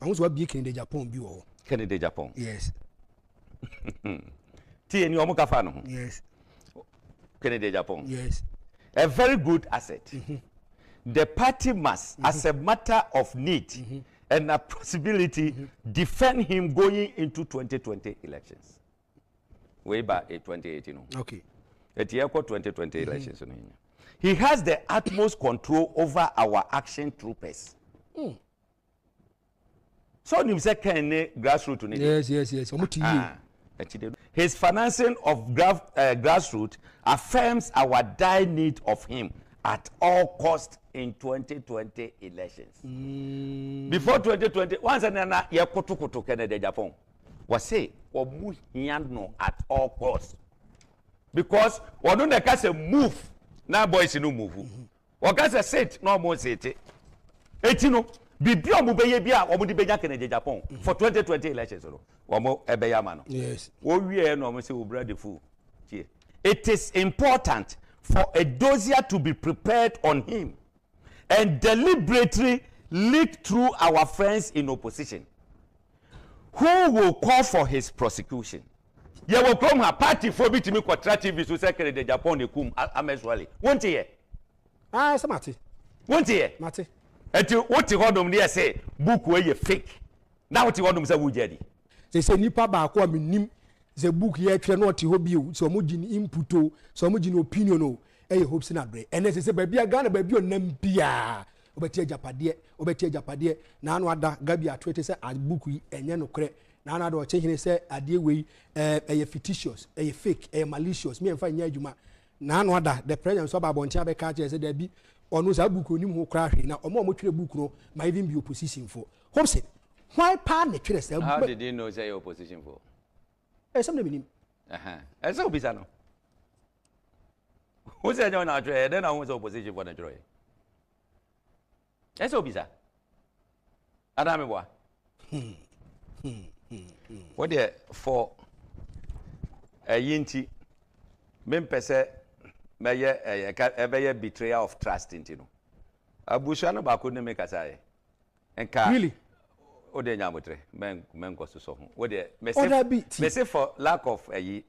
want to be in the Japan be all. Canada Japan. Yes. T and you fano. Yes. Canada Japan. Yes. A very good asset. The party must, as a matter of need and a possibility, defend him going into 2020 elections. Way back in 2018. Okay. At the 2020 elections. He has the utmost control over our action troopers. So you say can grassroots? Yes. His financing of grassroots affirms our dire need of him at all costs in 2020 elections. Before 2020, once another year koto Canada Japan was say no at all costs. Because we don't say move, now boys no move. We can say sit, no more sit. Etino bibia mubeye bia omudi benya Canada Japan for 2020 elections omo ebeya ma no. Yes. Wo wie no omo say we brother fool. It is important for a dossier to be prepared on him and deliberately leaked through our friends in opposition who will call for his prosecution. Ye will come a party for me to me contractive so secretary de Japan de kum ameswale. Won't ye? Ah, so mate. Won't ye? Mate. Eti what you hold them there say book where you fake. Now what you hold them say wujedi. They say nipa ba ko aminim the book here twa no ti hobi so mo gini input o so mo gini opinion o e Hopeson Adorye ene say ba bia Ghana ba bia onam bia obeti Agyapade na anu ada gabi atwete say a book yi enye no kre na anu ada o chehine say ade we e fictitious e fake e malicious me emfa nya adwuma na anu ada the president so ba bontia be ka che say da bi onu sa book onim ho kra hwe na omo twere book no ma even be opposition for Hopeson why pa ne twere say how did you know say opposition for something minim and so bisa no who say you na twere then I want opposition for na twere eso bisa adame boa what there for a yinti mempese meye ebeye betrayal of trust intino abusha no ba ko ne make asai enka really o de nyamotre men ko so ho what there me say for lack of you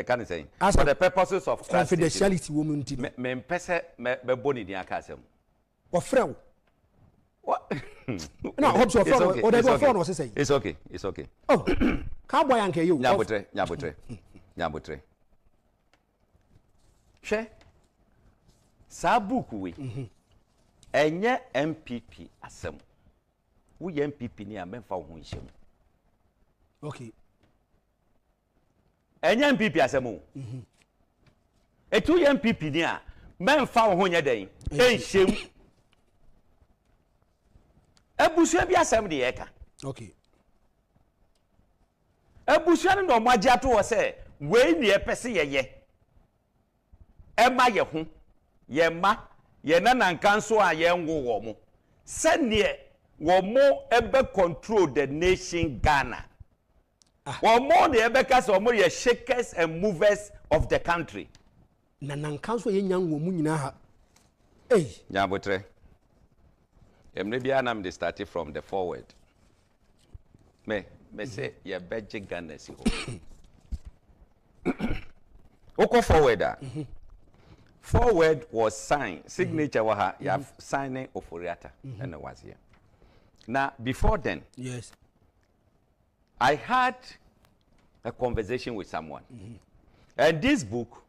can say for the purposes of confidentiality woman intino mempese me boni din aka asem o frɛ what no hope so for o de go for no say it's okay oh cowboy anke you nyamotre She Sabuku we enye MPP asem wo ye MPP ni amemfa ho nhyem okay enye MPP asem o etu ye MPP ni a memfa ho nya den enhyem ebusua bi asem de yeka okay ebusua no mo agye ato wo se we ni epese yeye Emma ye ho ye ma ye nanankanso a ye nwo wo mo se ne wo mo ebe control the nation Ghana wo mo ne ebe ka so mo ye shakers and movers of the country nanankanso ye nyan wo mu nyina ha nyabotre emre bia na me start from the forward me say ye beje Ghana si ho oko forward Forward was signed, signature waha, you have signing of Oriata, and it was here. Now, before then, yes, I had a conversation with someone. And this book,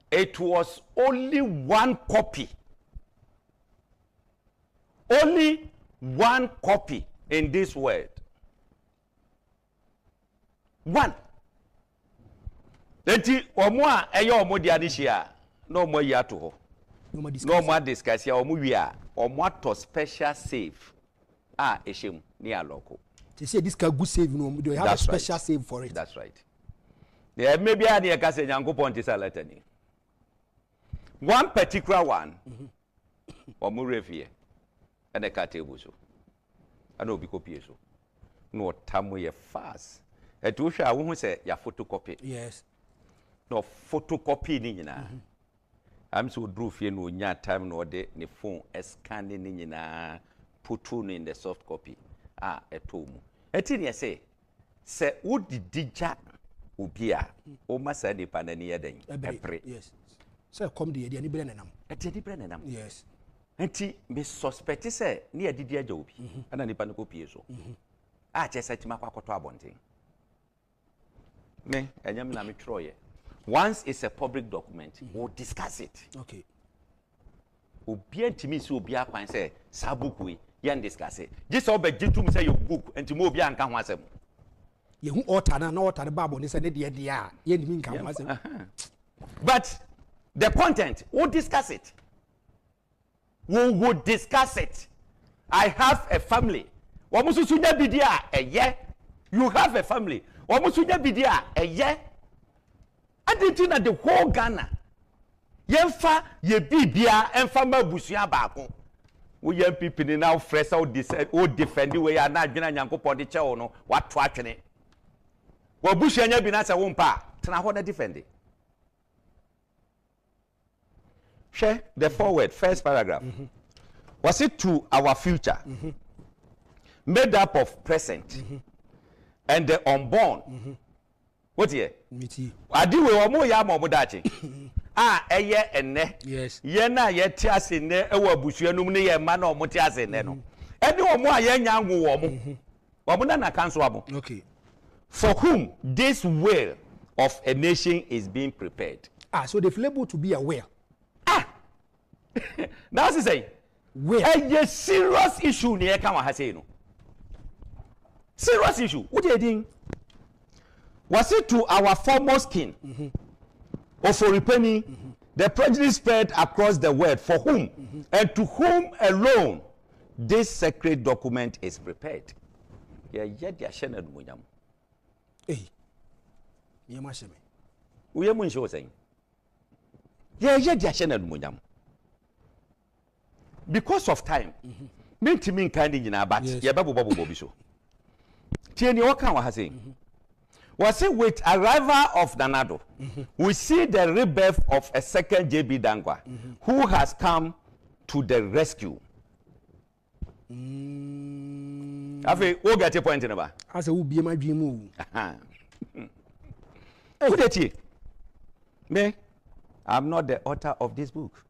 it was only one copy. Only one copy in this world. One. Eti omwa eyo omodi adishia. No more year to ho. No more discuss ya omu wi a omu to special save eshem ni aloko. They say this can good save no they have a special save for it. That's right. Yeah, maybe I need ka say Nyankopon ti salata ni. One particular one omu revie and a table so. Ana obi copy so. No tamu ye fast. Etu hwa wo hu say ya photocopy. Yes. No photocopy ni nyina. I'm so drew fear no nya time no de ne phone scanning ni nyina put in the soft copy a etomu eti ne se wodi dija obi a o ma sa nipa na ne yeden epre yes say come the ani bre nenam eti ani bre nenam yes enti me suspect say ne yadidi agya obi ana nipa no ko pie so a che sa tima kwakoto abonten me enyam na me troye once it's a public document we'll discuss it okay obi antimi si obi akwan say sa book we yan discuss it just obe gitum say your book antimi obi anka ho asem ye hu altar na altar bible ni say ne de de a ye nimi nka ho asem but the content we'll discuss it. We would discuss it. I have a family. Wamususunya bidia a year. You have a family. Wamusunya bidia a year. And the whole Ghana. Yemfa ye bibia emfa mabusuya baako. We young people now fresh out defend the way ya na dwena Nyankopon de che wo no wato atwene. Wabusuya bi na se wo mpa tena ho na defend. Share the forward first paragraph. Was it to our future made up of present and the unborn? What here? Adiwe omo ya mo dachi. Eye enne. Yes. Ye na ye ti ase ne e wo abusua num ne ye ma na omo ti ase ne no. Ene omo a ye nya nwo wo mo. Omo na cancel abo. Okay. For whom this will of a nation is being prepared. So they've labeled to be aware. Now she say, where a serious issue near come ha say no. Serious issue. What do you think? Was it to our foremost king? Or for repeni, the prejudice spread across the world for whom and to whom alone this sacred document is prepared. Yeah, yet ya shena munyam. Hey. Yema sheme. Uye mun show saying. Yeah, yet ya shena munyam. Because of time, minti min kandi nyina but ye babu bobi so. Tieni okan wa say. Was it with arrival of Nanado, we see the rebirth of a second JB Dangwa, who has come to the rescue. Afi, wo get your point in ba? As a be my dream. Who did he? Me, I'm not the author of this book.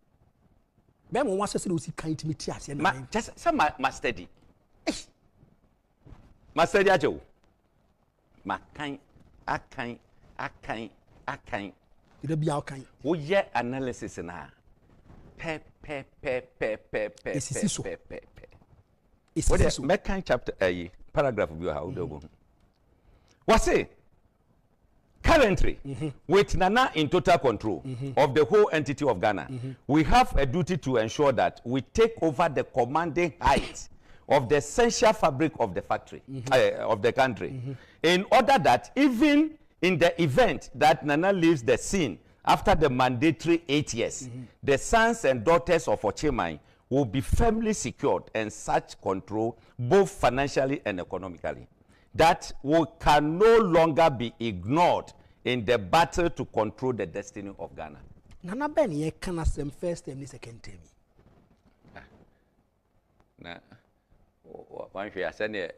Ben won wase se osi kan timi ti ase na. Just some ma study. Ma study ajo. Ma kan akan. Ida bia akan. Wo ye analysis na. Pe. Esi so. Me kan chapter paragraph bi ha wo do. What say? Currently, with Nana in total control of the whole entity of Ghana, we have a duty to ensure that we take over the commanding height of the essential fabric of the factory, of the country, in order that even in the event that Nana leaves the scene after the mandatory 8 years, the sons and daughters of Ochemai will be firmly secured and such control both financially and economically, that can no longer be ignored in the battle to control the destiny of Ghana. Nana Ben ye can asem first time ni second time. Na one share send me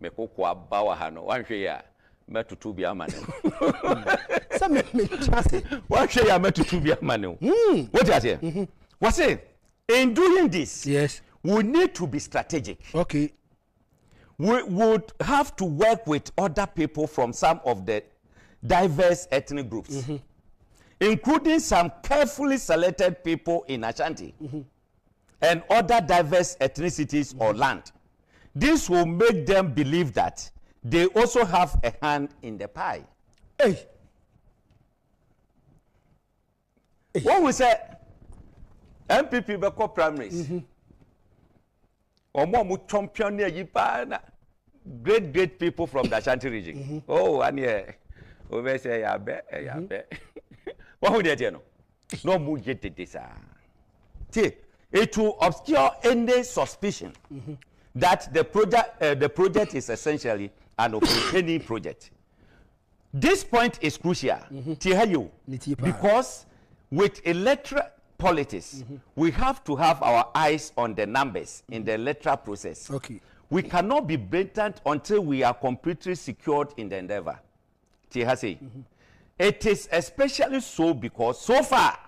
kokwa bawa ha no one share metutu bi amane. Some me trust. One share metutu bi amane. What you say? What say? In doing this, yes, we need to be strategic. Okay. We would have to work with other people from some of the diverse ethnic groups, including some carefully selected people in Ashanti and other diverse ethnicities or land. This will make them believe that they also have a hand in the pie. Hey. When we say MPP beko primaries, Omo champion na great people from the Ashanti region. Oh, and yeah, we say ya be. What would you know? No mu get this. It will obscure any suspicion that the project is essentially an open project. This point is crucial, because with electoral politics, we have to have our eyes on the numbers in the electoral process. Okay. We cannot be blatant until we are completely secured in the endeavor. Tihase. It is especially so because so far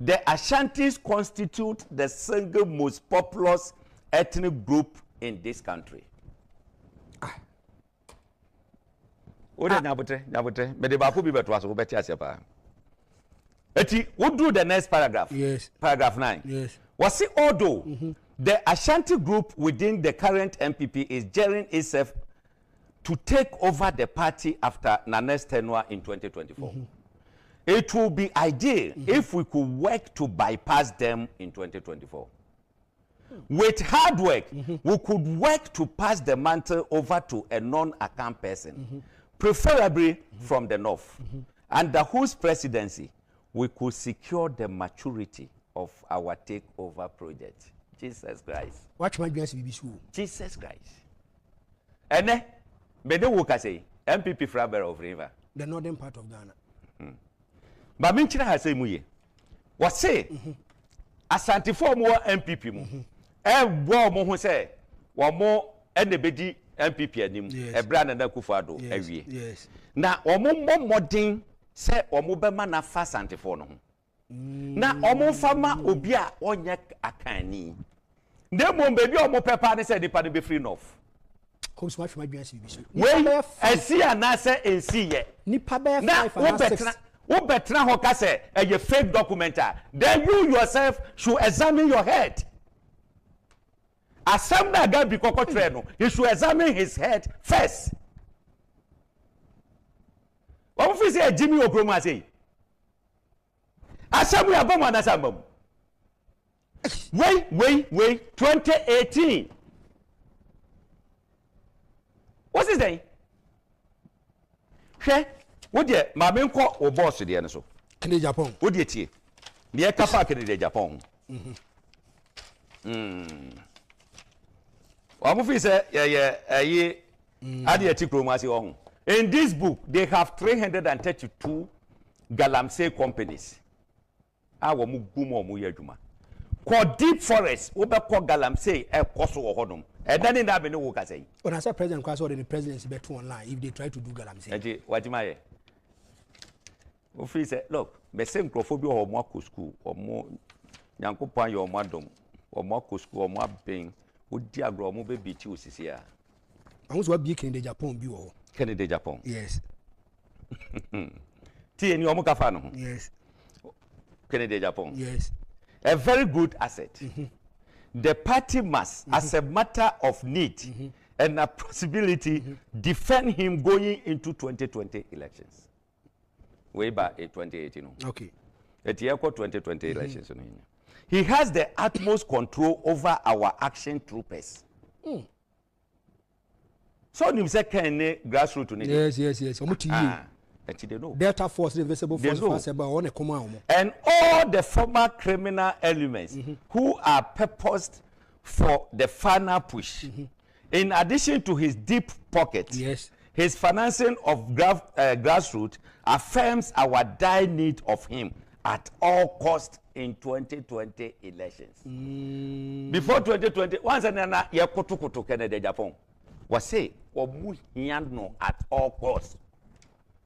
the Ashantis constitute the single most populous ethnic group in this country. What is Nabote? But the Baku Biba was over Chasiapa. What do the next paragraph? Yes. Paragraph 9. Yes. Was it although the Ashanti group within the current MPP is gearing itself to take over the party after Nane's tenure in 2024? It will be ideal if we could work to bypass them in 2024. With hard work, we could work to pass the mantle over to a non-Akyem person, preferably from the north, under whose presidency we could secure the maturity of our takeover project. Jesus Christ. Watch my guys be sure. Jesus Christ. And then, Bedewoka say, MPP Fraber of River. The northern part of Ghana. But Minchina has say, Muye. What say? Asante for more MPP. War more say, one more NBD MPP and him, a brand and a Kufado every year. Yes. Now, or more modern say, or mobile na fast antiphone. Na omo fama obia onye akani. Ndemo baby omo pepper ne say the party be free enough. Come so much my bias be so. We see anase ensi ye. Nipa be 5 and 6. Wo betra ho ka say a fake document. Then you yourself should examine your head. Asem na ga bi kokotre no, he should examine his head first. What if say Jimmy Okroma say? Asamu ya bomo na sambam. Wait, 2018. What's his name? She, what the mamen ko o boss de ne so. Kene Agyapong. What the tie? Ne ka fa kene Agyapong. Omo fi say ye ade ati kromasi ohun. In this book they have 332 galamsey companies. Awo mu gumo mu yaduma. Ko deep forest wo be ko galamsey e koso wo hodom. E dan na be ne wo ka say. When I say president kwaso the presidency bet online if they try to do galamsey. Eje watima ye. Wo fi say look, be say nkrofo bi ho mo akọ school, omo nyankopon ye omo adom, omo akọ school, omo aben, wo di agro omo be biti osisi a. Ahun so bi Kene Agyapong bi wo. Kene Agyapong. Yes. Ti eni omo ka fa no. Yes. Kene Agyapong. Yes. A very good asset. The party must, as a matter of need and a possibility, defend him going into 2020 elections. Way back in 2018. Okay. At the 2020 elections. He has the utmost control over our action troopers. So, you say, grassroots. Yes. Delta Force, the Invisible Force, and all the former criminal elements who are purposed for the final push. In addition to his deep pockets, his financing of grassroots affirms our dire need of him at all costs in 2020 elections. Before 2020, once another, Yakoto Kene Agyapong was say, no at all costs.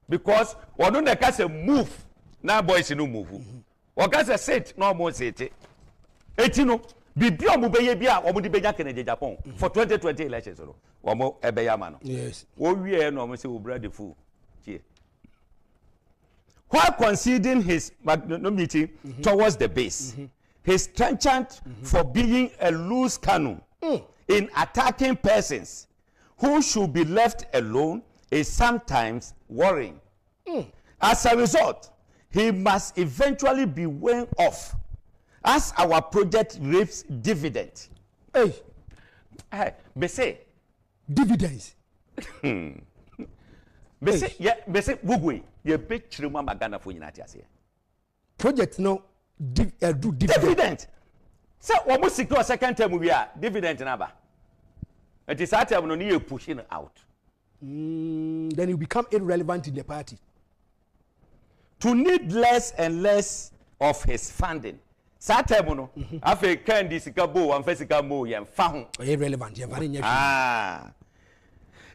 Because one don't make a move, now boys no move. One can say sit, no more sit. Etino, be beyond bia or would be Kene Agyapong for 2020 elections. One more Ebeyamano. Yes. Oh, we are no say brother fool. While conceding his magnanimity towards the base, his trenchant for being a loose cannon in attacking persons who should be left alone is sometimes worrying. As a result, he must eventually be weighing off as our project reaps dividend. Hey, Bese dividends. Bese, yeah, Bese Bugwe, ye big chiruma magana for United. Project no do dividend. So almost secure second term we are dividend number. It is that time no need pushing out. Then you become irrelevant in the party. To need less and less of his funding Satem no. Afe kandi sika bo wan fa sika mo yen fa ho. Irrelevant.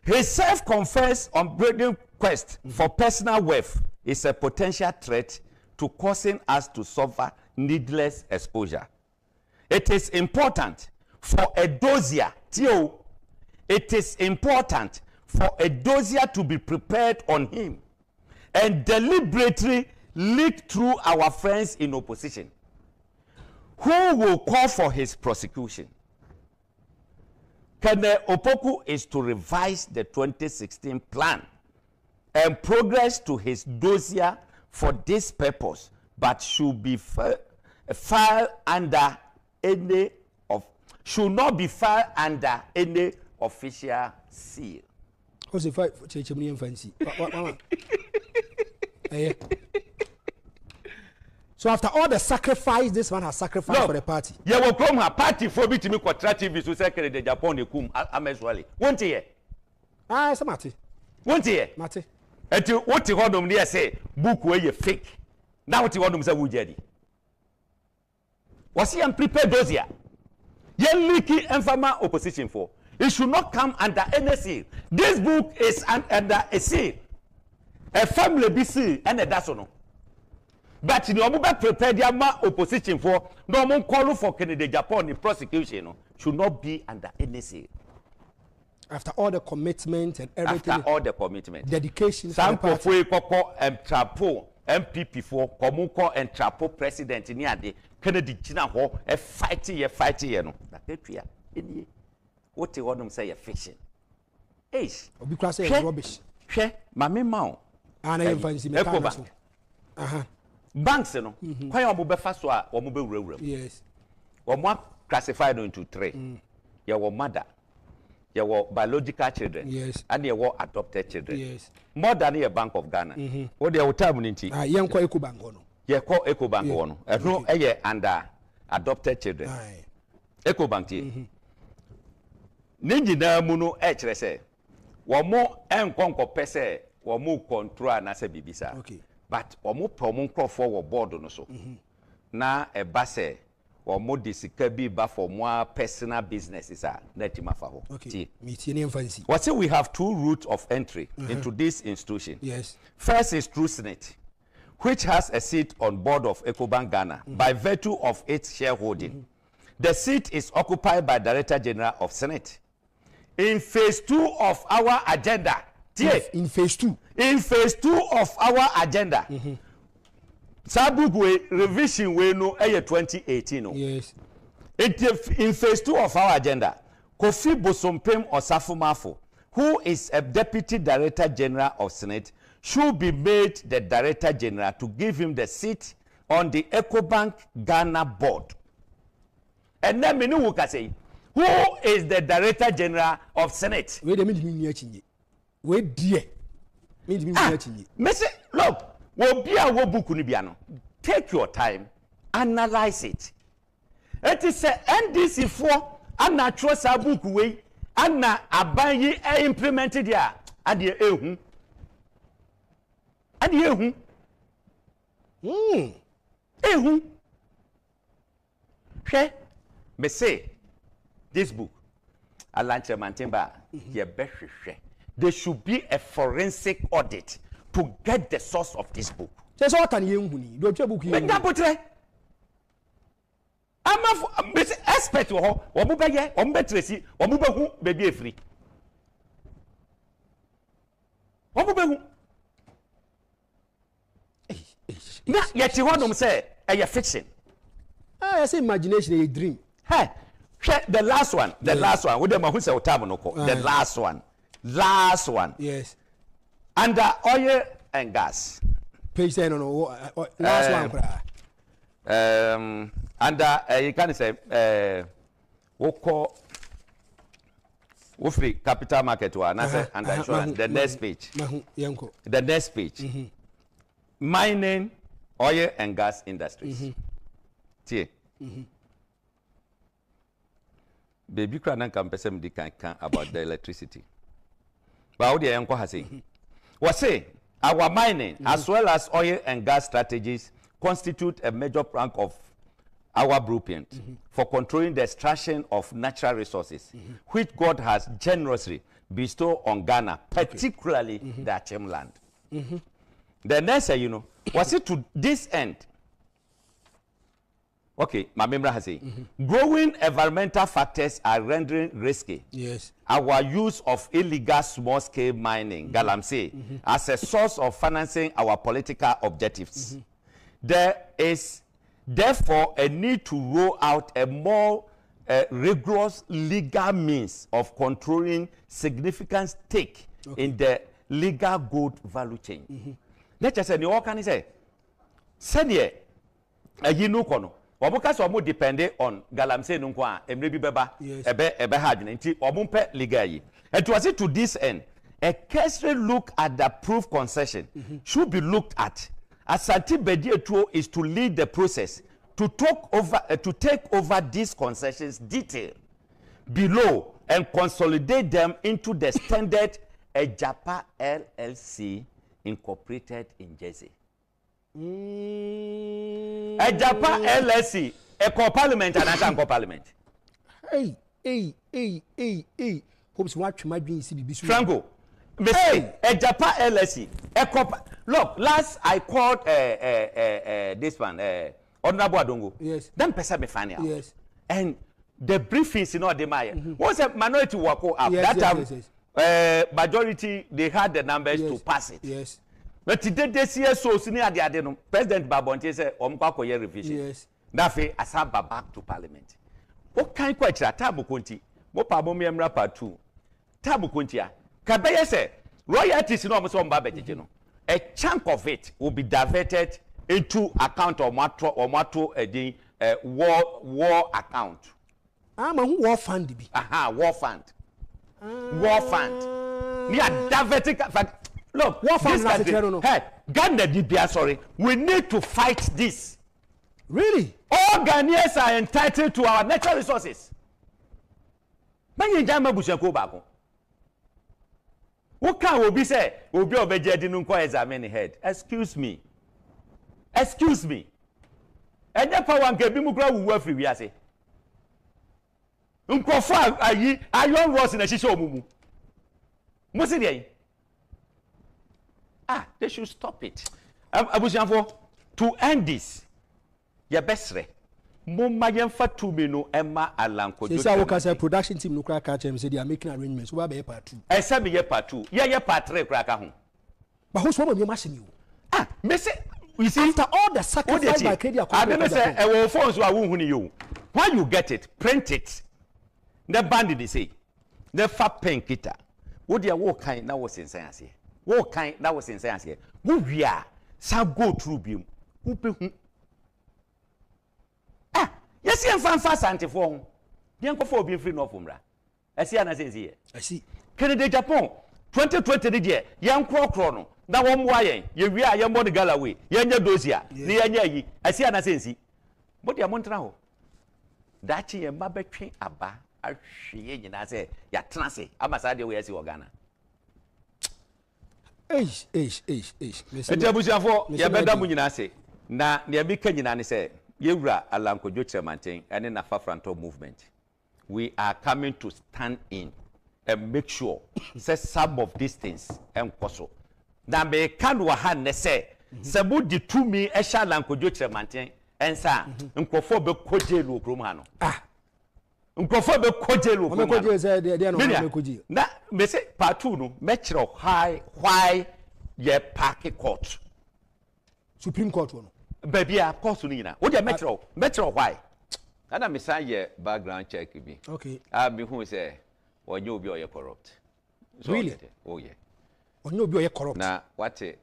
His self-confessed unbridled quest for personal wealth is a potential threat to causing us to suffer needless exposure. It is important for a dossier, it is important for a dossier to be prepared on him and deliberately leaked through our friends in opposition, who will call for his prosecution. Kene Opoku is to revise the 2016 plan and progress to his dossier for this purpose, but should be filed under any of should not be filed under any official seal. What's the fight for Chechemuni fancy? So after all the sacrifice this man has sacrificed for the party. Yeah, will come her party for me to me quadrative to secretary the Japan kum ameswali. Won't ye? Ah, it's a mate. Won't ye? Mate. And you what you want them there say book where you fake. Now what you want them say wujedi. Was he unprepared those here? Ye leaky infama opposition for. It should not come under any seal. This book is under a seal. A family be seal and a dasono. But no more prepared yama opposition for no more call for Canada Japan in prosecution should not be under any seal. After all the commitment and everything. After all the commitment. Dedication. Some for Koko and Trapo MPP for Komuko and Trapo president in Yadi Kennedy China ho a fighting no. That they any what you want them say a fiction. Ace. Because rubbish. She mami mao. And I fancy me. Banks no. Why you be fast so or be real. Yes. Or more classified into three. Your mother. Your biological children. Yes. And your adopted children. Yes. More than a Bank of Ghana. What they will tell me nti. Young ko Ecobank ono. Ye call Ecobank ono. No eye under adopted children. Ecobank ti. Ninji na mu no e kire se. Wo mo enkonko pese wo mo control na se bibisa. Okay. But wo mo pro mo nkrofo wo board no so. Na e ba se wo mo disika bi ba for more personal businesses na ti mafa ho. Okay. Meeting name fancy. What say we have two routes of entry into this institution. Yes. First is through Senate, which has a seat on board of Ecobank Ghana by virtue of its shareholding. The seat is occupied by Director General of Senate. In phase 2 of our agenda, in phase 2 of our agenda, Sabugwe revision we no 2018 no. Yes. In phase 2 of our agenda, Kofi Bosompem Osafumafo, who is a Deputy Director General of Senate, should be made the Director General to give him the seat on the Ecobank Ghana board. And then me no say, who is the Director General of Senate? Wait a minute, me chinye. Wait dear. Me chinye. Me say, look, wo bia wo book ni bia no. Take your time, analyze it. It is a NDC for ana trust book we ana aban yi implemented ya ade ehun. Ade ehun. Ehun. Hwe me say this book Alanche Mantemba ye behwehwe. There should be a forensic audit to get the source of this book. Say so can you huni do twa book yi. Nga potre. Ama expert wo mo be ye, wo mo be tresi, wo mo be hu baby efri. Wo mo be hu. Na ye ti honom say e fiction. I say imagination a dream. Hey, the last one, last one. We dem who say otam no ko. The last one. Yes. Under oil and gas. Page say no. Last one. Under you can say we call free capital market one. Under insurance. The next page. The next page. Mining, oil and gas industries. Tie. Baby cry nan kan pese me kan about the electricity. But how the yanko has say? We say our mining as well as oil and gas strategies constitute a major plank of our blueprint for controlling the extraction of natural resources, which God has generously bestowed on Ghana, particularly the Akyem land. The next, was it to this end? Okay, my member has said, growing environmental factors are rendering risky our use of illegal small-scale mining, Galamsey, as a source of financing our political objectives. There is therefore a need to roll out a more rigorous legal means of controlling significant stake in the legal gold value chain. Let's just say, what can I say? Said you know, Omukas omu depend on Galamsey nunkwa emrebi beba ebe hadwene nti omumpe legal. And was it to this end, a cursory look at the approved concession should be looked at. Asante Agyapade3 is to lead the process to take over these concessions detail below and consolidate them into the standard Agyapade LLC incorporated in Jersey. Agyapade LLC, a parliament and a parliament. Hey. Hopes watch my dream CBB. Franco, Agyapade LLC, look, last I called this one, Honorable Adongo. Yes. Then person me find out. Yes. And the briefings, the Maya. What's a minority work up? Yes, that time, majority, they had the numbers to pass it. Yes. But today they see so senior the President Babonte said omkwako revision. Yes. Nafe asaba back to parliament. What kind of question tabu konti? Mo pa mo memra part 2. Tabu konti a. Kabeye say royalties no mo so mba bejeje no. A chunk of it will be diverted into account of mato war account. Who war fund bi? War fund. War fund. We are diverting fact. Look, what this country, hey, Ghana DBA, sorry, we need to fight this. Really? All Ghanaians are entitled to our natural resources. What can we be say? We'll be obeyed examine head. Excuse me. And the power and Kebimugra will work free. We are say. Unkofa ayi iron was in a shisho mumu. Mosidi. They should stop it. To end this, your best re. Mumma yemfa to me no Emma Alanko. They say we say production team no crack Akyem say they are making arrangements. We be part 2. I say me part 2. Yeah part 3 crack ho. But who's one of your machine you? Me say we see after all the sacrifice by Kedia. I don't say e wo phones wa won you. Why you get it? Print it. The band they say. The fa pen kita. Wo dia wo kan na wo sensan ase. Wo kan that was in science here. Wo wia sa go through biom. Wo pe hu. Yes yen fan sante for. Yen ko for obi free no fomra. Asi ana sense here. I see. Canada Japan 2020 dey yen krokro no. Na wo mwa yen. Ye wia yen body galaway. Yen nya dosia. Ni yen nya yi. Asi ana sense. But ya montra ho. Dachi yen ma betwe aba ahwe nyina se ya tena se. Amasa de we asi wo Ghana. Ejabusiafo ya beda mu nyina se na ne abika nyina ne se yewura alankojo chairmanten ene na fafranto movement. We are coming to stand in and make sure say some of these things enkoso na me kan wa ha ne se sabu di tumi e sha alankojo chairmanten ensa nkofo be kojelu okrom ha no nkofo be kojelu okrom ha no say dey no koji na me say part 2 no me kire why ye park court Supreme Court no baby a court no nyina wo dey metro why ana me say ye background check bi okay me who say onye obi oye corrupt so really oh yeah onye obi oye corrupt na what in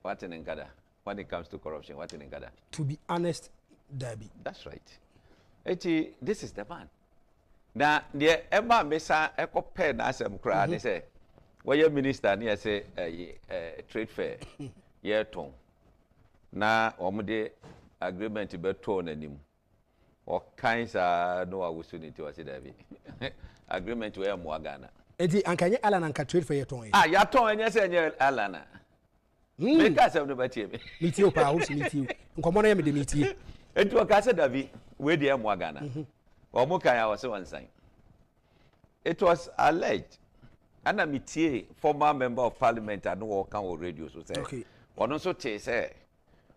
ngada when it comes to corruption what in ngada to be honest Dabi that's right this is the man na the ema mesa ekope na asem kra ne say where minister near say trade fair year ton na omude agreement be to nanim o kinds no awusunity was Dabi agreement we am Ghana enti ankanye alana anka trade fair year ton ya ton enye say enye alana me ka say no batie me metie o pa house metie nkomo na ye me de metie enti o ka say Dabi we the Mwagana. Omukaya was one sign. It was alleged. Anna Mitie, former member of parliament, and no work on radio, so say. Okay. Or also say,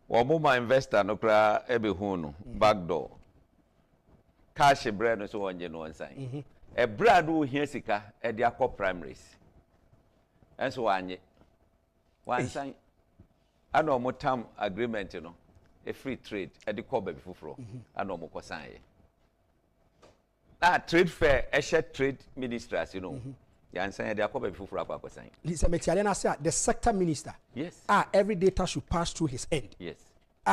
or Muma investor, no cry, Ebehuno, backdoor. Cash a brand, so on, you know, one sign. A brand who hears Sika at the Aqua primaries. And so one sign. I know more term agreement, you know, a free trade at the Kobe before. I know more sign. Trade fair, a shared trade ministers, you know. Yeah, saying they are covered before Papa saying. Listen, Metialena said the sector minister. Yes. Every data should pass through his end. Yes.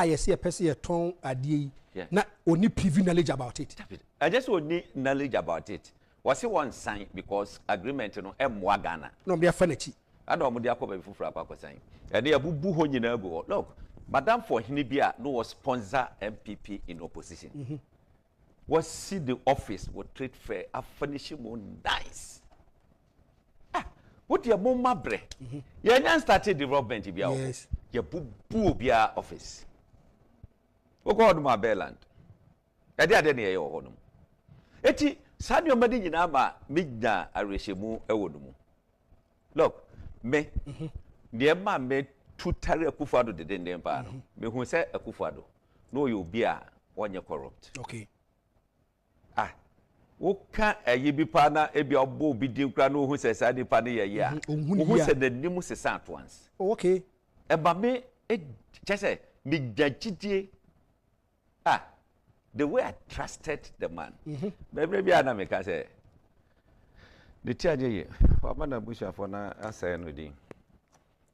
You see a person a tongue Adie. Yeah. Not only privy knowledge about it. I just only knowledge about it. Was it one sign because agreement, you know, Mwagana. No, they are furniture. I know they are covered before Papa saying. And they are boo honey. Look, Madame for Hinibia no was sponsor MPP in opposition. Was see the office would trade fair a finishing more nice. What your mama bre? You not started development in your yes. Your boo bia office. What called my Beland? I did any your home. Eti, Sadio Madinama, Midna, Arishimu, Ewodumu. Look, me, dear man made 2 Tari Akufado the Dende Empire. Me who say Akufado. No, you be a one you corrupt. Okay. Woka eyibi pana ebi obo bi di nkra no hu se sade pana ya who said the name se at once. Okay. Eba me chese mi jajidie the way I trusted the man. Maybe ana me ka say the tiaje ye wa mana busha for na asay no din.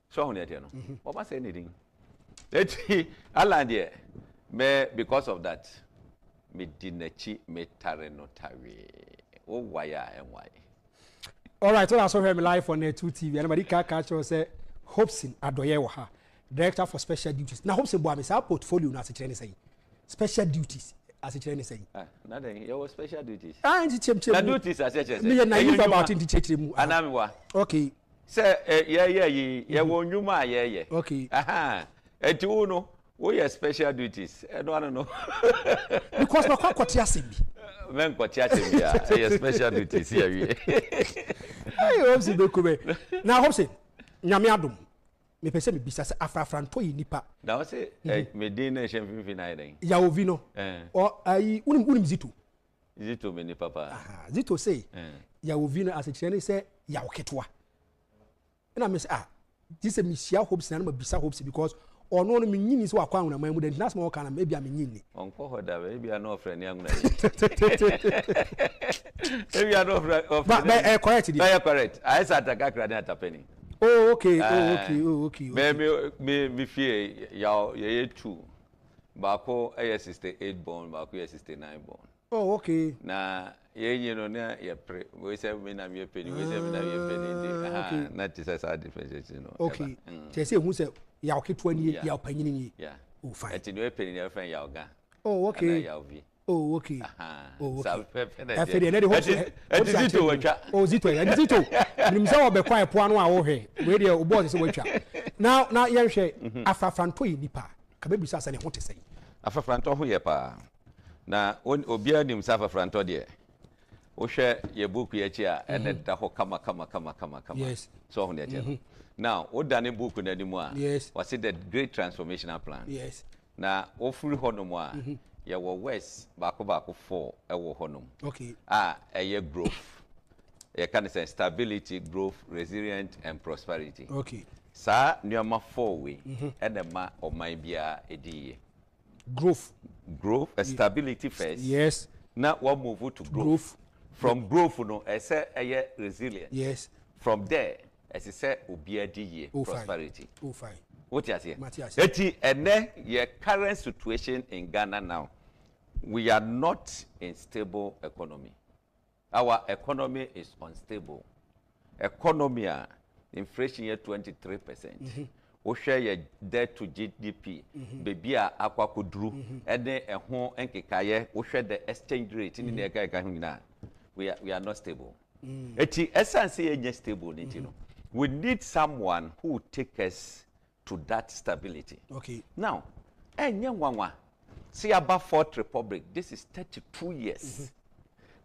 So hu ne tie no. Wa ma say ne din. Eti alande me because of that me dinachi me tare no tare o wire and why. All right, so I saw him live on 2 TV. Anybody can catch us say Hopeson Adorye wa director for special duties. Now Hopeson boy me say portfolio na se kire ne say special duties as kire ne say. Nothing. Your special duties. Nti chem. Na duties as che say. Me na you about nti chechire mu. Anami wa. Okay. Say ye wo nwuma ye. Okay. Eti wo no we are special duties. I don't know. Because my kwakoti asembi. Men kwakoti asembi ya special duties here. Hey, Hopeson be kube. Now Hopeson, nyame adom. Me pese me bisa se afrafranto yi nipa. Na o se me din na hemfimfi na iden. Ya ovino. O ayi unim Zito. Zito me ni papa. Zito say ya ovino as a chene say ya oketwa. Na me say this is me sia Hopeson na me bisa Hopeson because or no me nyini so akwa na mamu den nas mo kana maybe am nyini onko hoda maybe no friend yang na maybe no friend of but correct it correct I said ataka kra na tapeni okay me fie ya ye 2 bako 68 born bako 69 born okay na ye no na ye pre we say me na me penny we say me na me penny na it is a difference you know okay say hu say ya oketwa ni ya opanyini ni oh fine eti no penny na friend ya oga okay ya ovi okay so pepe na afede na de eti Zito watwa Zito ya Zito nimsa wo be kwa epo anu a wo hwe we de o boss se watwa na ye hwe afafranto yi nipa ka be bisa sa ne ho te sei afafranto ho ye pa na obia nim sa afafranto de o hwe ye book ye chi a ene da ho kama yes so ho ne je now o dane book na ni mu a was it the great transformational plan yes na o free honom a ye wo west baako 4 e wo honom okay ye growth ye can say stability growth resilient and prosperity okay sa nyoma 4 we and the ma o man bia ediye growth stability first yes now we move to growth from growth no say resilient yes from there as I say obi adiye prosperity fine what you say eti ene your current situation in Ghana now we are not in stable economy our economy is unstable economy inflation here 23% we share your debt to GDP baby akwa kodru ene eho enkekaye we share the exchange rate ni na eka hina we are not stable eti essence ye stable ni no we need someone who will take us to that stability okay now enye nwanwa see about Fourth Republic, this is 32 years.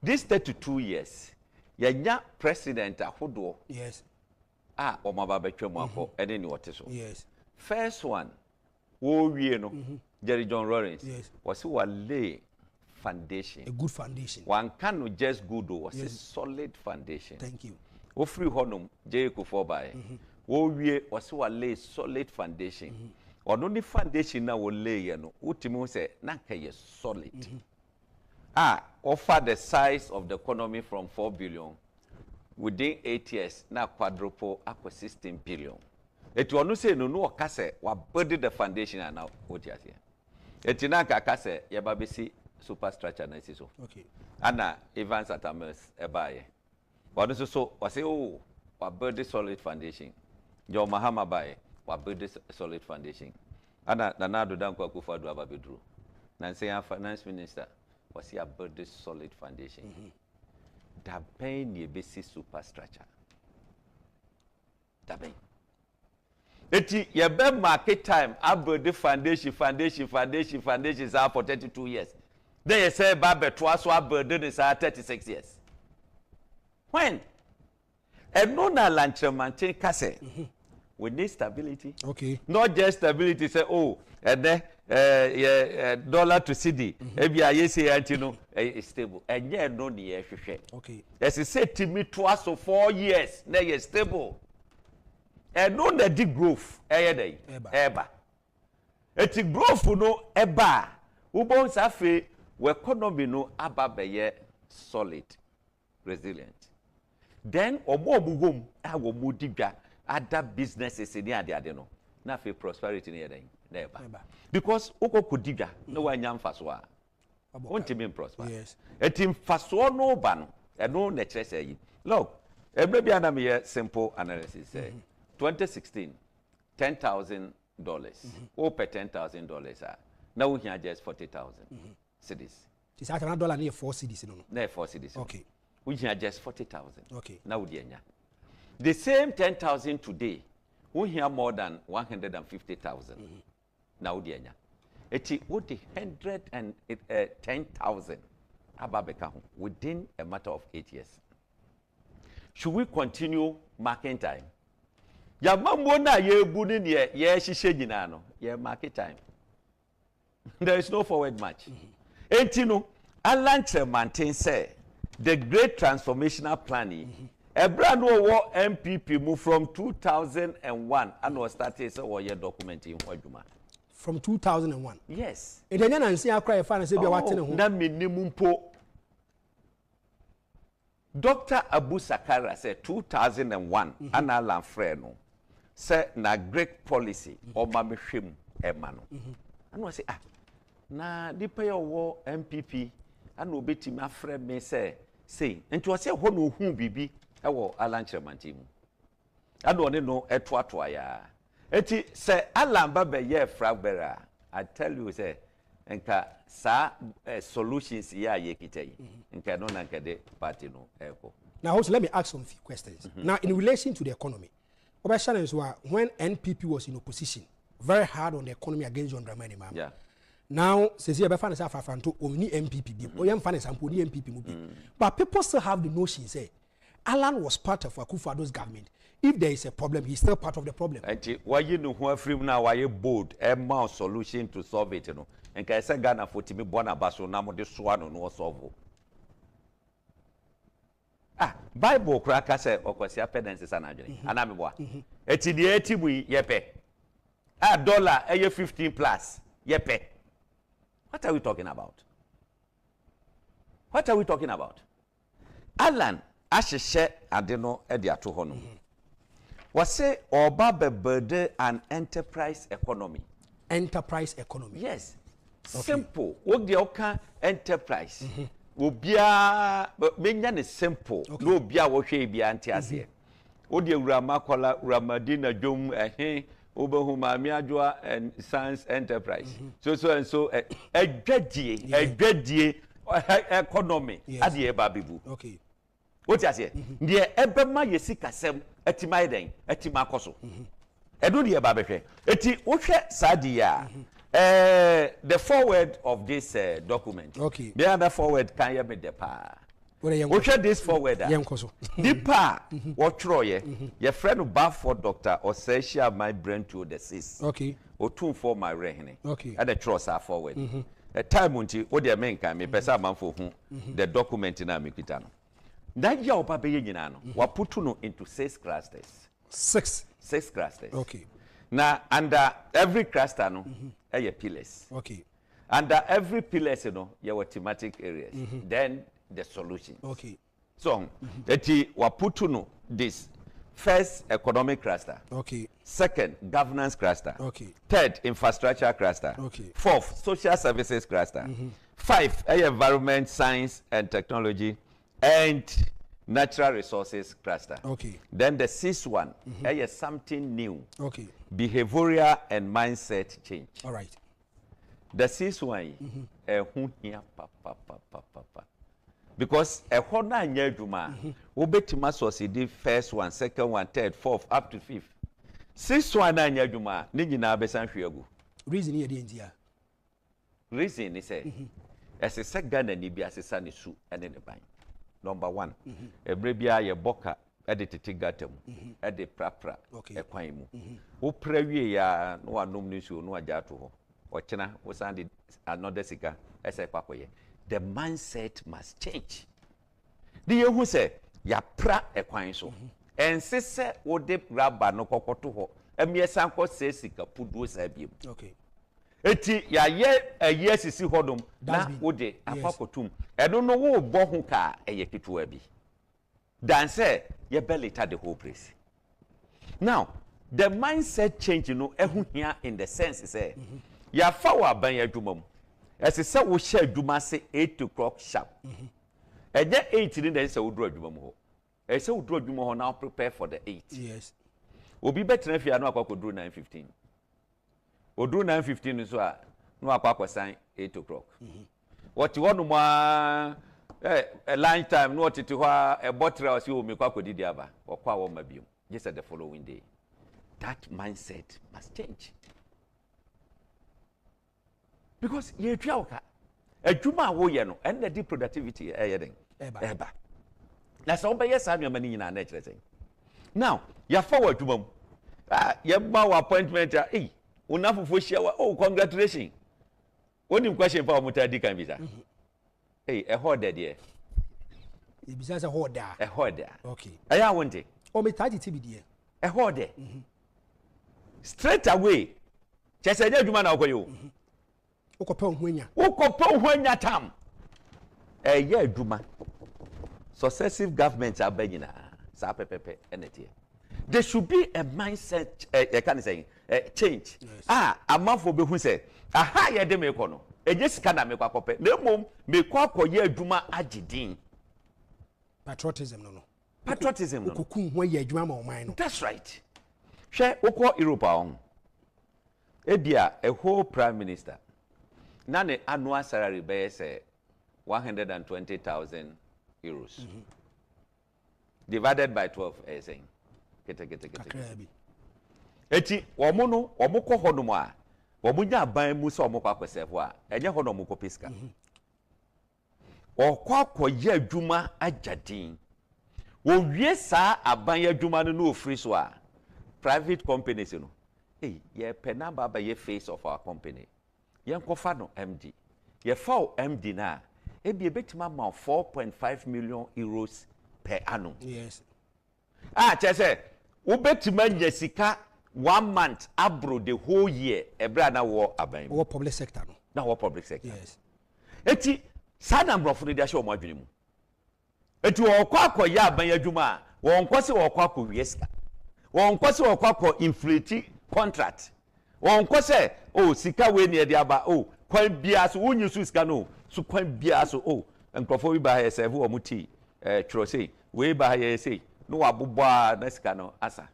This 32 years, yanya president ahodo. Yes. Omaba betwemu akọ ene ni wote so. Yes. First one, wo wie no, Jerry John Lawrence. Yes. Was he lay foundation. A good foundation. One cannot just good was a solid foundation. Thank you. Wo free honum J ko for by. Wo wie was he lay solid foundation. Ono ni foundation na wo lay no, ultimo say na ka solid. Offer the size of the economy from 4 billion within 8 years na quadruple up to 16 billion. It will say no okase wa build the foundation and now what you say. Etina kakase ya babisi superstructure na so. Okay. Ana Evans Atamas ebaye. Wanu so wa say oh wa build the solid foundation. Your Mahama baye wa build the solid foundation. Ana Nana Danko Akufo-Addo ababedru. Na say finance minister was he build this solid foundation. That pain ye basic superstructure. That pain. Eti ye be market time I build the foundation is out for 32 years. Then you say Babe twice I build this 36 years. When? And no na lanchemantin kase. We need stability. Okay. Not just stability. Say oh, and then dollar to CD. Ebi aye say antino is stable. And yeah no ni hwehwe. Okay. As he said to me twice for 4 years, na you stable. And no na di growth. Dey. Eba. Eti growth no eba. Ubon safe we economy no aba be solid, resilient. Then omo omugom awo mudigwa other businesses in the no. Na fe prosperity near them. Never. Because oko kudiga no one yam faswa. Won't mean prosper. Yes. A team faswa no ban and no nature say. Look, maybe an simple analysis say 2016, $10,000. Over $10,000. Now we have just 40,000 cedis. It's another dollar near 4 cedis. Near 4 cedis. Okay. We have just 40,000. Okay. Now we the same 10,000 today, we hear more than 150,000. Now, Diana. It would 110,000 within a matter of 8 years. Should we continue market time? Ya mambo na ye bunin ye shishe jinano ye market time. There is no forward march. Entino, Alantre maintain say the great transformational planning. A brand new MPP moved from 2001 and was started so year document in Wajuma. From 2001? Yes. And then I see I cry finance be watching na minimum po. Dr. Abu Sakara said 2001 and Alan Freno said na great policy or mamishim emano. And I say na di pay your MPP and obeti my friend me say and to say who bibi ewo Alan Chemantimu. Adorye no etwatwa ya. Eti say Alan Babe ye fragbera. I tell you say enka sa solutions ya ye kitay. Enka no nanka de party no eko. Now also let me ask some few questions. Now in relation to the economy, when NPP was in opposition, very hard on the economy against John Dramani Mahama. Yeah. Now, says here, finance to only MPP, or finance and only MPP. But people still have the notion, say, Alan was part of Akufo-Addo's government. If there is a problem, he's still part of the problem. Why you know who free now? Why you bold a mouse solution to solve it? You know, and can say Ghana for Timmy Bonabaso now this one no solve. Bible cracker say Okosia penances and Anamiwa. Eti the 80 we yepe. Dollar a 15 plus yepe. What are we talking about? What are we talking about? Alan Ashishe Adeno Ediato Hono. Was say Oba Bebede an enterprise economy. Enterprise economy. Yes. Okay. Simple. What the Oka enterprise. Obia Benyan is simple. No bia wo hwe bia antiase. O de Ramakola Ramadina Jom Obahuma Miadwa and Science Enterprise. So a dreadie economy at the Babibu. Okay. What you say? The Ebema Yesika Sem Etimaiden, Etimakoso. Edu the Babe. Eti Uche Sadia. The forward of this document. Okay. The other forward can you make the pa? We share this forward. Deeper, what Troy, your friend who bath for doctor or say share my brain to the sis. Okay. Or two for my rehine. Okay. And the trust are forward. A time until what their main can me pesa man for whom the document in Amikitano. That your papa yinano, what put into 6 clusters. 6 clusters. Okay. Now, under every cluster, no, pillars. Okay. Under every pillars, you know, your thematic areas. Then the solutions. Okay. So, that you put this. First, economic cluster. Okay. Second, governance cluster. Okay. Third, infrastructure cluster. Okay. Fourth, social services cluster. 5, environment, science and technology, and natural resources cluster. Okay. Then the 6th one, something new. Okay. Behavioral and mindset change. All right. The 6th one, because a corner near Juma, Obetima succeeded first one, second one, third, fourth, up to 5th. 6th one, near Juma, Nijina Besan Fiago. Reason here, the India. Reason is as a second and Nibia Sani Su and in the bank. Number 1, a Brebia, a Boca, edited Tigatum, at the Prapra, a Quaimu. Who preview ya no one nomination, no Ajatu, or China was another cigar as a papoye. The mindset must change. The year who say, ya pra a quine so. And sister would de grabba no cocoto, and me a sanko says, Pudu Sabium. Okay. Eti ya ye a yes is hodum, na would de a pacotum. I don't know who bohunka a yakituabi. Dan say, ye belly tad the whole place. Now, the mindset change, you know, here in the sense is say, ya fawa banya dumum. As I said, we share Duma say 8 o'clock sharp. And then 8 in the say we draw Dumo. I say we draw Dumo now prepare for the 8. Yes. We'll be better if you are not going to do 9:15. We'll do 9:15 is why no aqua sign 8 o'clock. What you want to a lunch time, not to a bottle or you make up with Diaba or Qua maybe just at the following day. That mindset must change. Because ye try a juma wo ye no and the productivity eba. Na so be yes am your money in our nature thing. Now, ya forward juma ye ba appointment una fufu share oh congratulations. One question for mutadi kan visa. A hoarder there. It besides a hoarder. A hoarder. Okay. I want it. O me tadi tibi there. A hoarder. Straight away. Just a juma na okoyo. Ukopon hwenya tam. Ye duma. Successive governments are beginning. Sa pepepe enete. There should be a mindset can say change. Yes. Amafo be hu say aha ye de me ko no. Just kana me kwa kope. Na mom me kwa koye adwuma agidin. Patriotism no. Patriotism no. Kokun ho ye adwuma ma oman no. That's right. Hwe ukọ Europe on. Ebia a whole prime minister. Nane annual salary base 120,000 euros. Divided by 12 saying. Eti womono womoko honomo a womunya aban mu so omoko akwesefo a enye honomo ko piska. Okwa koye adwuma ajadin. Wo wie saa aban adwuma no ofri so a private companies no. Ye penamba ba ye face of our company. Yen kofa no MD. Ye fa MD na e bi betima ma 4.5 million euros per annum. Yes. Chese wo betima nyasika 1 month abro the whole year ebra na wo aban. Wo public sector no. Na wo public sector. Yes. Eti sada mbrofo de ahye o madwene mu. Eti wo kwa akoya aban adwuma wo nkwose wo kwa akowieska. Wo nkwose wo kwa akọ inflate contract. Wonko se sika we ne de aba kwan bia so wonyi su sika no so kwan bia so nkrofo bi ba ha serve o muti twro sei we ba ha sei no wabobwa na sika no asa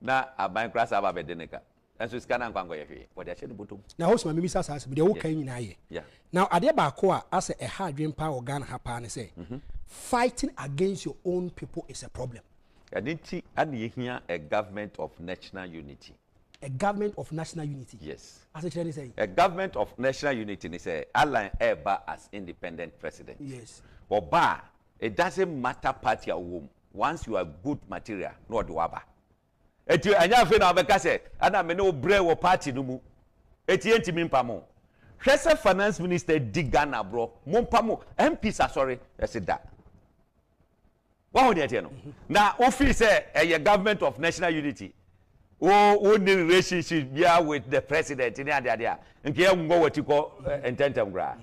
na aban class aba be de neka enso sika na nkwango ye hwe wo de ahye ne botom na host ma mimisa sa be de wo kan nyina ye now ade ba ko a ase e ha adwen pa organ ha pa ne say fighting against your own people is a problem. And it and ye hear a government of national unity. a government of national unity. Yes. As a say. A government of national unity is a Alan Eba as independent president. Yes. Or bar, it doesn't matter party or womb. Once you are good material, no do aba. Eti anya fe na obeka se ana me no bre wo party no mu. Eti enti mi mpamo. Hwese finance minister Digana bro. Mo mpamo MPs sorry, I said that. What would you know? Now, office say a government of national unity. Oh, the relationship with the president in the idea. And here we go what you call intentum gra.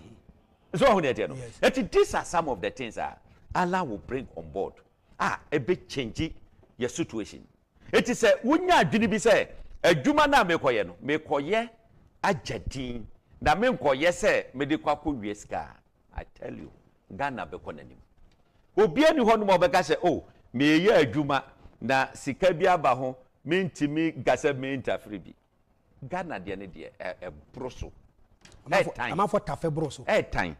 So what you know? These are some of the things Allah will bring on board. A bit changing your situation. It is a wunya didn't be say a jumana me koye no me koye Agyapong na me koye say me de kwako wieska. I tell you, Ghana be konanim. Obi ani ho no mo beka se oh me ye adwuma na sika bi aba ho me ntimi gasa me interfere bi Ghana de ne de e broso am for tafe broso time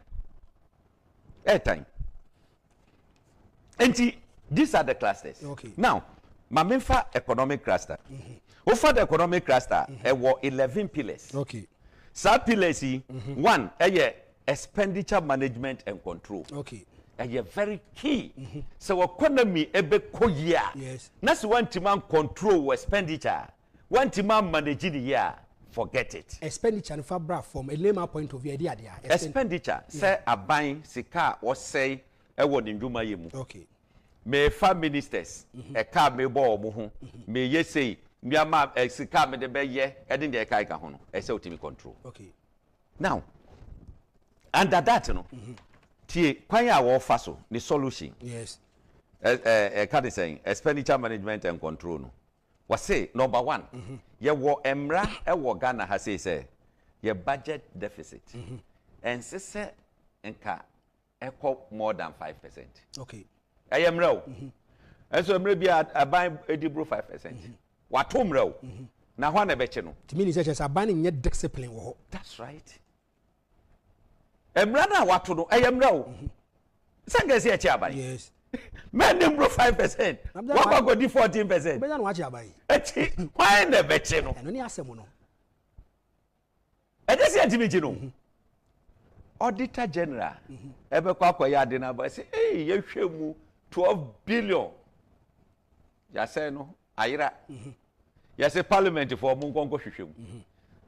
enti these are the clusters. Okay. Now mamemfa economic cluster for the economic cluster e wo 11 pillars. Okay. Sub pillars one expenditure management and control. Okay. Are very key. So economy ebe koyia. Yes. That's one man control expenditure. One man manage the year. Forget it. Expenditure and fabra from a layman point of view. Expenditure. Say a buying sika or say a word in Juma yemu. Okay. May five ministers a car may ball muhu. May ye say Myanmar a sika me de be ye heading the kaika hono. A ultimate control. Okay. Now under that you know. Tie kwanya wo faso the solution. Yes. Can you say expenditure management and control no. Was say number 1. Ye wo emra e wo Ghana ha say ye budget deficit. And say enka equal more than 5%. Okay. I am row. And so maybe a buy edibro 5%. What home row. Now one beche no. To me is a banning yet discipline wo. That's right. Emrana watu no ayemra. Sanga si echi abai. Yes. Men dem bro 5%. What go di 14%. Be na wachi abai. Echi why na beche no. Eno ni asem no. E dey si antimi no. Auditor General ebe kwa akoya ade na ba say eh ye hwemu 12 billion. Ya say no ayira. Ya say parliament for mu nkonko hwehwemu.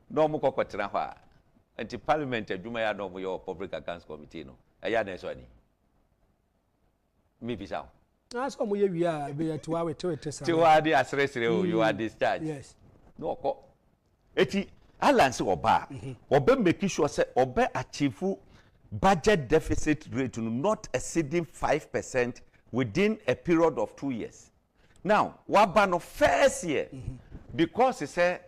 No mu kokotena ho a anti parliament adwuma ya no mo your public accounts committee no eya na so ani me bisa so mo ye wi a be to awe to etesa to ade asresere o you are discharged. Yes. No ko eti alance oba oba make sure say oba achieve budget deficit rate not exceeding 5% within a period of 2 years. Now what ban of first year because he said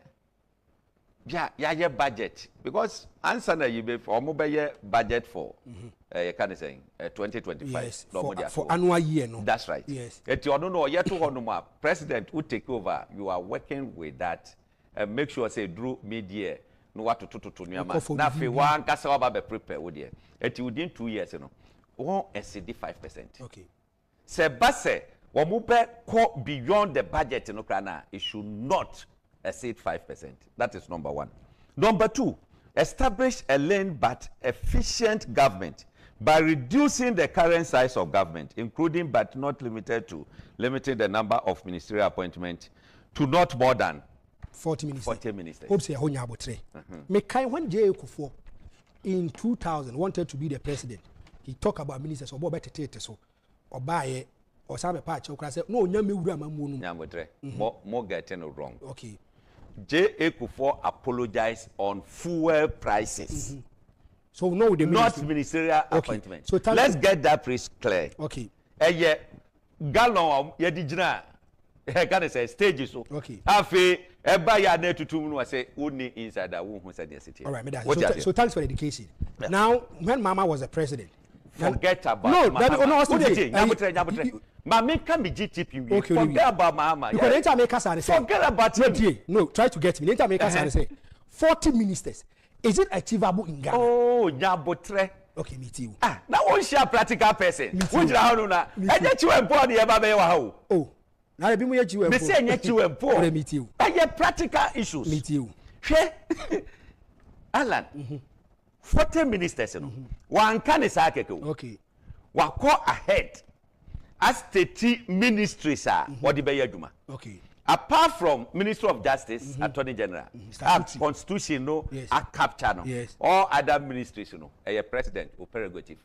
yeah budget because answer na you be for mobile budget for can say 2025. Yes, for annual year no. That's right. Yes. Eti ono no ye to hono president who take over you are working with that and make sure say through mid-year no what to nyama na fe wan kasa wa be prepare wo de eti within 2 years no won exceed 5%. Okay. Se base wo mo be go beyond the budget no krana it should not exceed 5%. That is number 1. Number 2, establish a lean but efficient government by reducing the current size of government, including but not limited to limiting the number of ministerial appointments to not more than 40 ministers. 40 ministers. Hopeson Agyapong. Me kai when J. Kufuor in 2000 wanted to be the president, he talked about ministers or better so or buy or some patch or class. No, nyame wura mamu no. Nyamodre. More getting it wrong. Okay. J. Kufuor apologized on fuel prices. So no, the not ministerial appointment. So let's get that price clear. Okay. Yeah, gallon ye digina. Can say stages so. Okay. Afi eba ya na tutum no say only inside that who said the city. All right, so thanks for the education. Yeah. Now, when Mama was a president, forget about Mama. Mama can be GTP. Okay, forget about Mama. Because later make us say. Forget about him. No, try to get me. Later make us say 40 ministers. Is it achievable in Ghana? Oh, Agyapade3. Okay, me too. Now one share practical person. Which na how na? E dey you employ the eba be wa how. Oh. na be mu ye chiwe me say nya chiwe mpo ore meet you practical issues meet you hwe Alan 40 ministers no wan kan sa keke okay wa call ahead as state ministries are what the be aduma okay apart from Ministry of Justice, Attorney General, Constitution, no, yes. a capture, no, yes. all other ministries, no, a president or prerogative.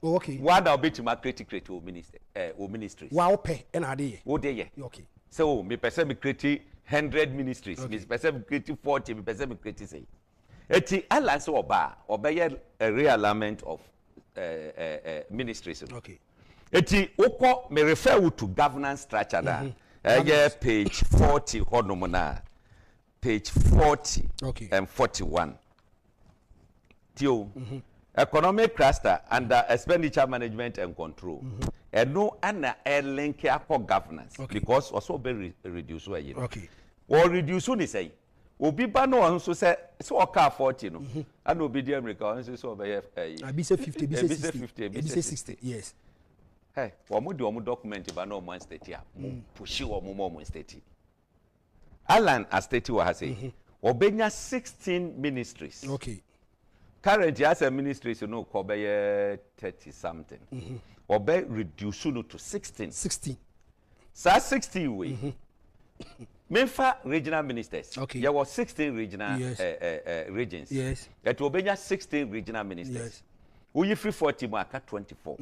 Oh, okay. One of which my create or ministries. Wow, pay and idea. Oh, there, okay. So, me person me create 100 ministries, okay. me person me create 40, me person me create say. Eti alliance or bar or by a realignment of ministries. Okay. Eti oko me refer you to governance structure. Page 40 honomona page 40 okay. and 41 tio economic cluster under expenditure management and control and no ana link akọ governance okay. because also be reduce where you okay or reduce ni say obi ba no on so say so oka 40 no and obi di America on so be abi say 50 abi say 60 abi say 60 yes. Hey, omo document ba no man state ya push omo state. Alan as state wa say obenya 16 ministries. Okay. Currently as a ministry so no ko be 30 something. Obe reduce no to 16. 16. Sa 16 we. Memfa regional ministers. Okay. There was 16 regional yes. Regions. Yes. That obenya 16 regional ministers. Yes. We free 40 more aka 24.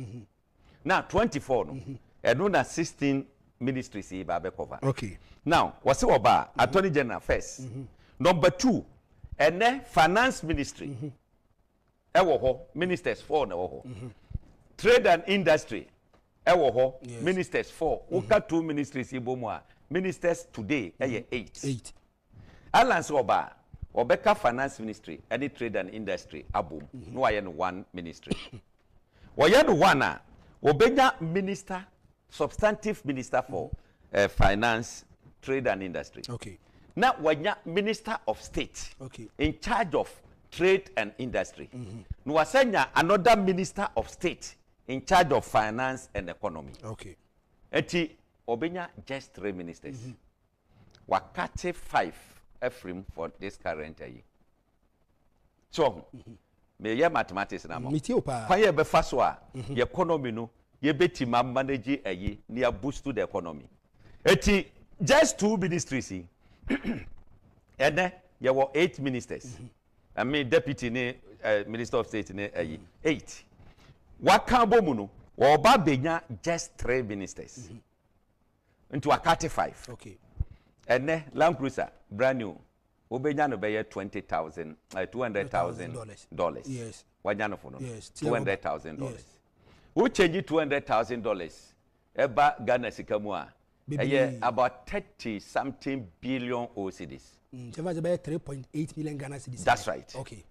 Now 24 no. And no na 16 ministries e ba be cover. Okay. Now, what's oba Attorney General first. Number 2, and finance ministry. Ewo ho ministers 4 na ho. Trade and industry. Ewo ho ministers 4. Oka 2 ministries ibomu a ministers today 8. Alliance oba obeka finance ministry any trade and industry abom. No aye no 1 ministry. Waye no 1 a obenya minister substantive minister for finance, trade and industry. Okay. Now wanya minister of state. Okay. In charge of trade and industry. No wasenya another minister of state in charge of finance and economy. Okay. Eti obenya just 3 ministers. Wakate 5 Ephraim for this current year. So me ye mathematics na mo. Kwa ye be fa so a ye economy no ye beti ma manage ayi na boost the economy. Eti just 2 ministries. And then there were 8 ministers. I mean deputy ne minister of state ne ayi 8. Wakambo mu no oba benya just 3 ministers. Into akate 5. Okay. And then Land Cruiser brand new obenya no be $200,000. Yes. Wanyano for no. Yes. $200,000. Yes. Who change $200,000 eba Ghana sikamu a about 30 something billion OCDs. About 3.8 million Ghana cedis. That's right. Okay.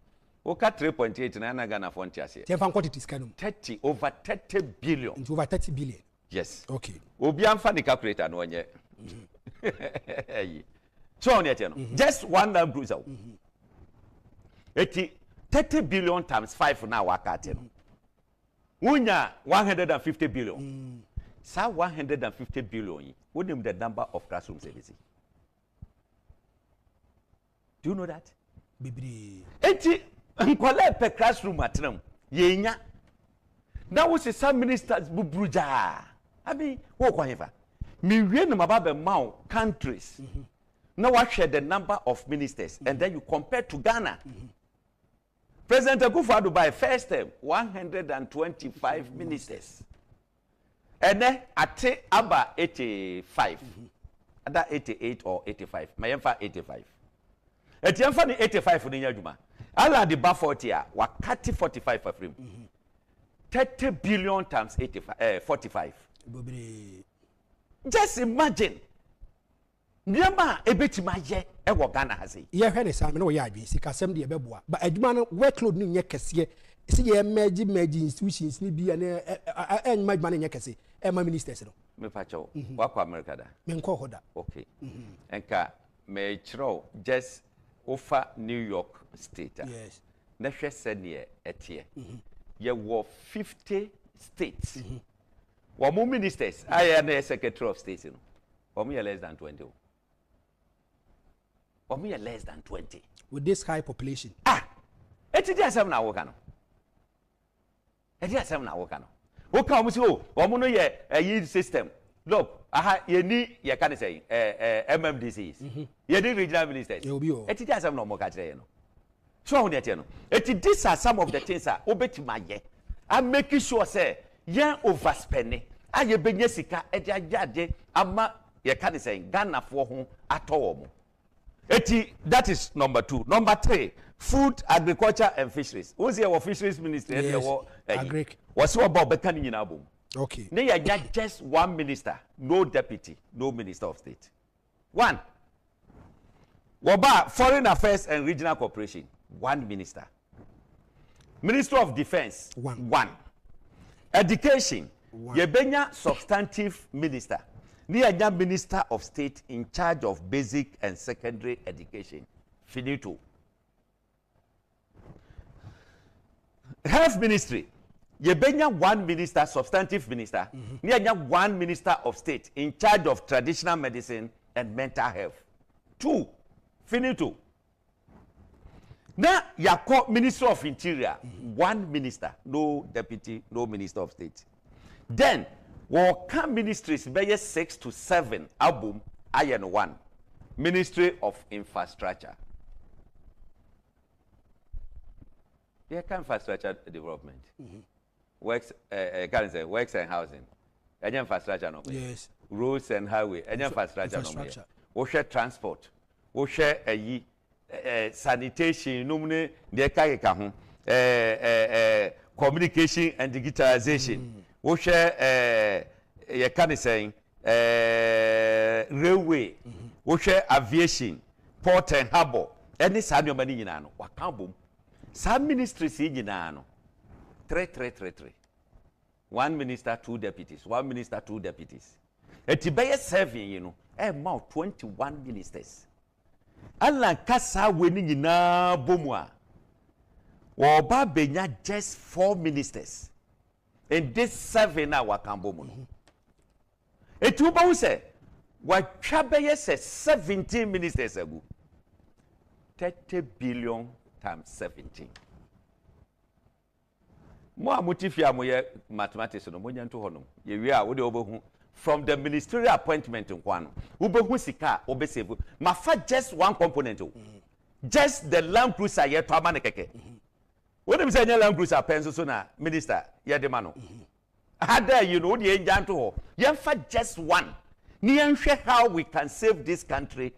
Oka 3.8 na Ghana fontiase. Quantities can 30 over 30 billion. Into over 30 billion. Yes. Okay. Obi amfa ni calculator no onye. So on yet no. Just one Land Cruiser. 30 billion times 5 na wakate no. Unya 150 billion. Sa 150 billion. What is the number of classroom services? Do you know that? Bibri. Enti nkwala per classroom atram. Yenya. Now we say some ministers bubruja. Abi wo kwanfa. Me wie no mababe maw countries. Now I share the number of ministers and then you compare to Ghana. President Akufo-Addo by first term 125 ministers. And then at aba 85. Ada 88 or 85. Mayemfa 85. Etiemfa ni 85 ni nyaduma. Ala di ba 40 a wakati 45 for frame. 30 billion times 45. Just imagine. Nyama ebetima ye e wo Ghana ha sei. Ye hwe ne sa me no ye adwen sikasem de ebeboa. Ba adwuma no workload ni nye kese. Si ye emerge institutions ni bi na enma adwuma ni nye kese. Ema ministers no. Me pacho. Wakwa America da. Me nko hoda. Okay. Enka me chiro just over New York state. Yes. Na hwe se ne etie. Ye wo 50 states. Wo mo ministers aye na secretary of state no. Omu less than 20. Omu less than 20. With this high population. Eti dia asem na wo ka no. Eti asem na wo ka no. Wo ka omu si o, omu no ye yi system. Look, ye ni ye can say MMDCs. Ye ni regional ministers. Eti dia asem na omu ka kire no. So on no. These are some of the things that obetima ye. I'm making sure say ye overspending. Aye benye sika ade ama ye can say Ghana for ho ato mo. That is number 2. Number 3, food, agriculture and fisheries. Who's here fisheries ministry? Yes. Agric. What's about Bekani Yinabo? Okay. They are just one minister, no deputy, no minister of state. 1. Waba foreign affairs and regional cooperation, 1 minister. Minister of defense, 1. Education, Yebenya substantive minister. Nianya minister of state in charge of basic and secondary education. Finito. Health ministry. Yebenya 1 minister, substantive minister. Nianya 1 minister of state in charge of traditional medicine and mental health. 2. Finito. Now, Yako minister of interior. 1 minister, no deputy, no minister of state. Then, Waka ministries be 6 to 7 album iron 1 Ministry of Infrastructure. Yeah, infrastructure development. Works works and housing. Any infrastructure no. Yes. Roads and highway. Any infrastructure no. We share transport. We share sanitation. Numne de communication and digitalization. We share you can say railway. We share aviation, port and harbor. Any side money in ano. Wakambum. Some ministries in ano. 3. 1 minister, 2 deputies. 1 minister, 2 deputies. Etibeye serving, you know, about 21 ministers. Alan kasa weni na bomwa. Oba benya just 4 ministers. And this 7 na wakambomu. Etuba use wachabeye se 17 ministers ago. 30 billion times 17. Mo amutifia mo ye mathematics no mo nyanto hono. Ye wi a wo de obohu from the ministerial appointment nkwano. Obohu sika obesave. Mafa just 1 component. Just the land cruiser ye to amane keke. When them say land cruiser penso so na minister ye de mano. Ada you know the njanto ho. Ye fa just 1. Ni enhwe how we can save this country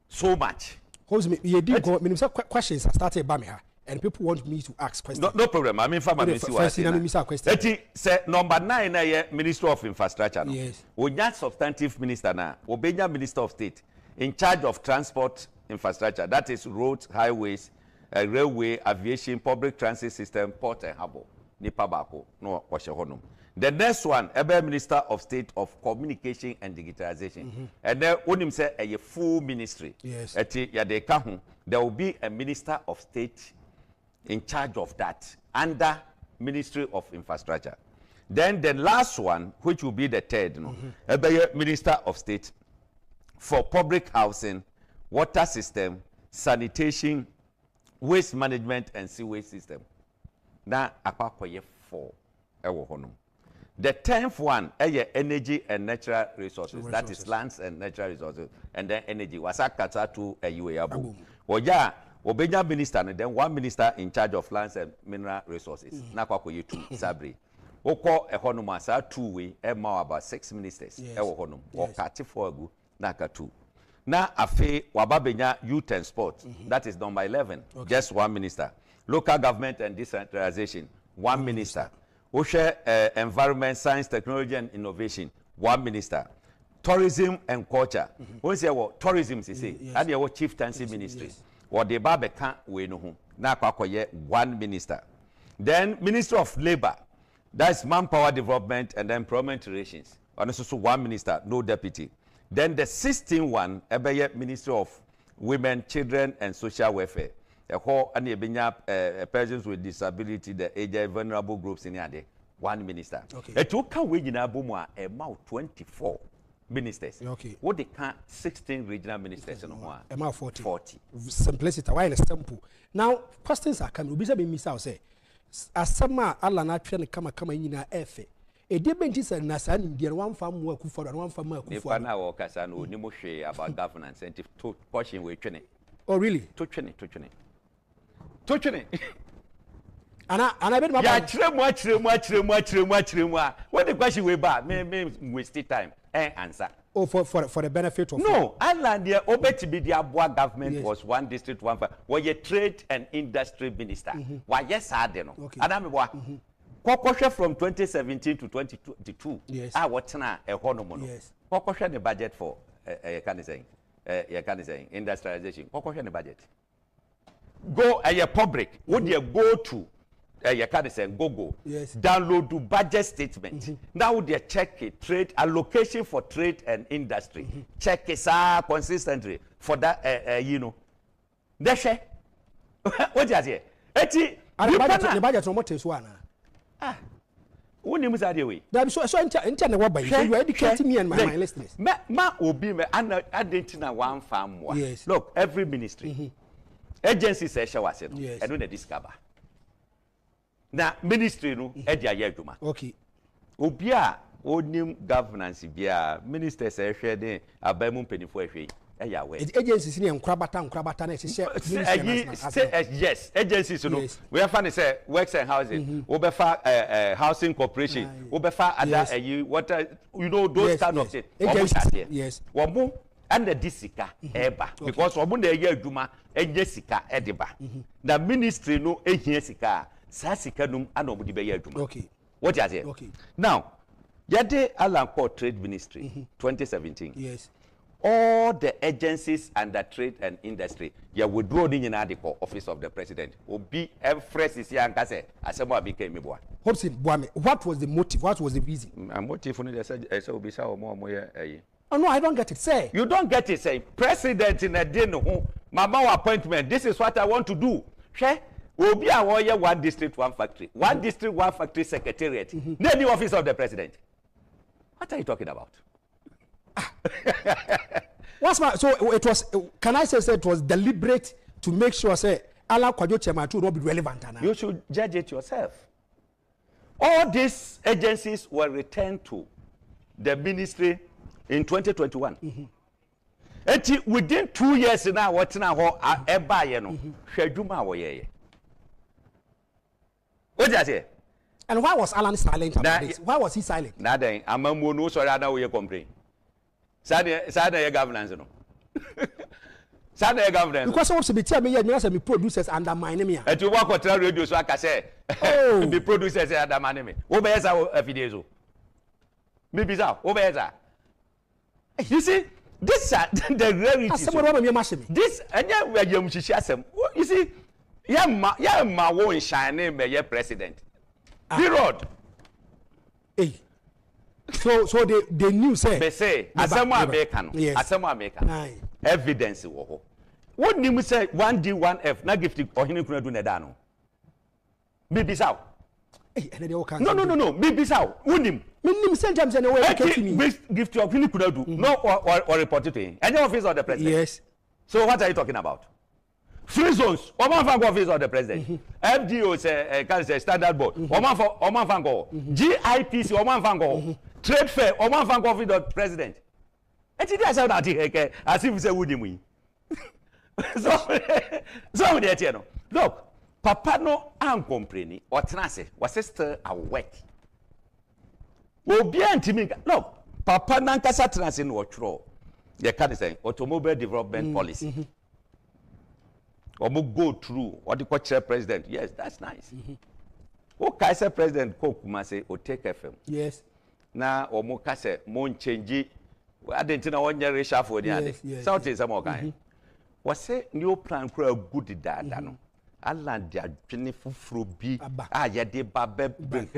so much. Hold me, ye did go questions started by me here. And people want me to ask questions. No problem. I mean, question. Say number 9 na Minister of Infrastructure. No? Yes. We need substantive minister na. We be Minister of State in charge of transport infrastructure. That is roads, highways, railway, aviation, public transit system, port and harbor. Nipa bako no kwashe honum. The next one, ebe Minister of State of Communication and Digitalization. And then onim say a full ministry. Yes. Eti yade kahu. There will be a Minister of State in charge of that under Ministry of Infrastructure. Then the last one, which will be the 3rd, Minister of State for Public Housing, Water System, Sanitation, Waste Management and Sewage System. Now, akwakoye 4 ewo hono. The 10th one, energy and natural resources. That is lands and natural resources. And then energy. Wasakata to a UAB. Oja, Obenya minister, and then 1 minister in charge of lands and mineral resources. Nakwakoye 2, Sabri. Oko ehonuma sa 2 way, about 6 ministers. Ewo honum. Okati 4 agu, naka 2. Na afe wababenya youth and sports. That is number 11. Okay. Just 1 minister. Local government and decentralization. 1 minister. Oshe environment, science, technology and innovation. 1 minister. Tourism and culture. When say what tourism is say, and your chieftaincy ministry. What the babe can't we know. Na kwakoye 1 minister. Then Minister of Labor. That's manpower development and employment relations. And also 1 minister, no deputy. Then the 16th one, Minister of Women, Children and Social Welfare. A whole and persons with disability, the aged vulnerable groups in Yade. 1 minister. Okay. It took a wage in Abumwa about 24 ministers. Okay. What they can 16 regional ministers in one. About 40. 40. Simplicity. Why is simple? Now questions are coming. Obisa be miss out say. Asama Allah na try kama nyina efe. E de benti say na sa ni de one farm mu akufo and one farm mu akufo. If na work as no ni mo hwe about governance and to question we twene. Oh really? To twene. Ana be ma ya chire mu. When the question we ba me waste time answer. Oh for the benefit of no island there obeti be the Abua government was one district one farm. Was a trade and industry minister. Why yes no. Adam boy. Kokoshe from 2017 to 2022. Yes. What na e hono mo no. Yes. Kokoshe the budget for industrialization. Kokoshe the budget. Go public. Would you go to Google, yes. download the budget statement. Now they check it, trade allocation for trade and industry. Check it consistently for that you know. That's what you say. The budget no more is one. Who names are the way? So enter what by you are educating me and my listeners. Ma obi me identity one farm. Yes. Look, every ministry. Agency says show us yes. and when they discover. Now ministry no e dia ye adwuma. Okay. Obi a onim governance bia minister say hwe den abamu mpenifo hwe e ya we. Agencies ni nkrabata na se yes, agencies no. We have found say works and housing. Obefa housing corporation. Obefa other water you know those kind of things. Yes. Womo and the disika eba because womo na ye adwuma enye sika edeba. The ministry no ehia sika Sassicanum and Obudi Bayaduma. Okay. What is it? Okay. Now, Yade Alan Court Trade Ministry, 2017. Yes. All the agencies under trade and industry, you withdraw in an article, Office of the President. Obi fresh is young as a became me boy. Hopeson, what was the motive? What was the reason? Motive for the or more. Oh no, I don't get it. Say. You don't get it. Say, President in a dinner home, Mama appointment. This is what I want to do. Share. Obi a warrior one district one factory secretariat then the office of the president. What are you talking about? What's my so it was can I say it was deliberate to make sure say Alan Kwadwo chairman will not be relevant now. You should judge it yourself. All these agencies were returned to the ministry in 2021. Within 2 years now what now eba ye no hwadwuma wo ye. What did I say? And why was Alan silent about this? Why was he silent? Nothing. I'm no sorry now we complain. Sada governance no. Sada governance. Because some of the tell me yes me producers undermine me. And you work on radio so I can say the producers undermine me. Obeyesa efidezo. Maybe so. Obeyesa. You see this the reality. This and yeah we are you see ma won shine me president. Period. Hey. So they knew say. They say asemo America no. Asemo America. Evidence wo ho. What nim say 1D 1F na gift ohini kuna do na da no. Bibi saw. Hey, no. Bibi saw. Unim. Minim say James na way get me. Gift ohini kuna do. No or report it to him. Any office of the president. Yes. So what are you talking about? Free zones. Oman fango office of the president. FDO say standard board. Oman fango. GIPC Oman fango. Trade fair Oman fango office of the president. And it is out here as if say would him. So there no. Look, Papa no am complaining. Or Transe was still at work. Obi antimi. Look, Papa nankasa Transe no tro. The can say automobile development policy. Go through what the chair president. Yes, that's nice. Okay, say president Kokuma say o take FM. Yes. Na omo ka say mon change. I didn't know one year reshuffle the other. South is some kind. Was say new plan for a good dada no. Allah dia twene fufuro bi a ye de ba be bring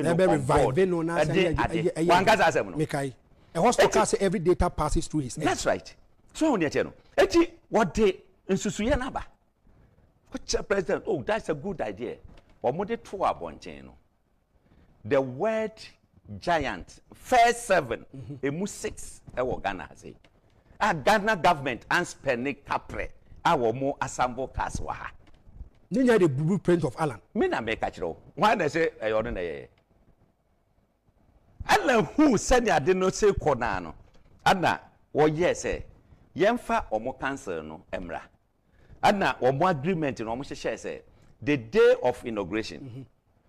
no na say one gas asem no. Mekai. A hospital say every data passes through his head. That's right. So on the no. Eti what day nsusuye na ba. What president? Oh, that's a good idea. Omode to abonchen no. The word giant first 7 emu 6 ewo Ghana say a Ghana government and spending capre our more assemble cars wa ha ninya the blueprint of Alan me na make kachiro why they say eyo na ye Alan who said ya dey no say kona no ana wo yes say yemfa omo council no emra ana omo agreement no omo share say the day of inauguration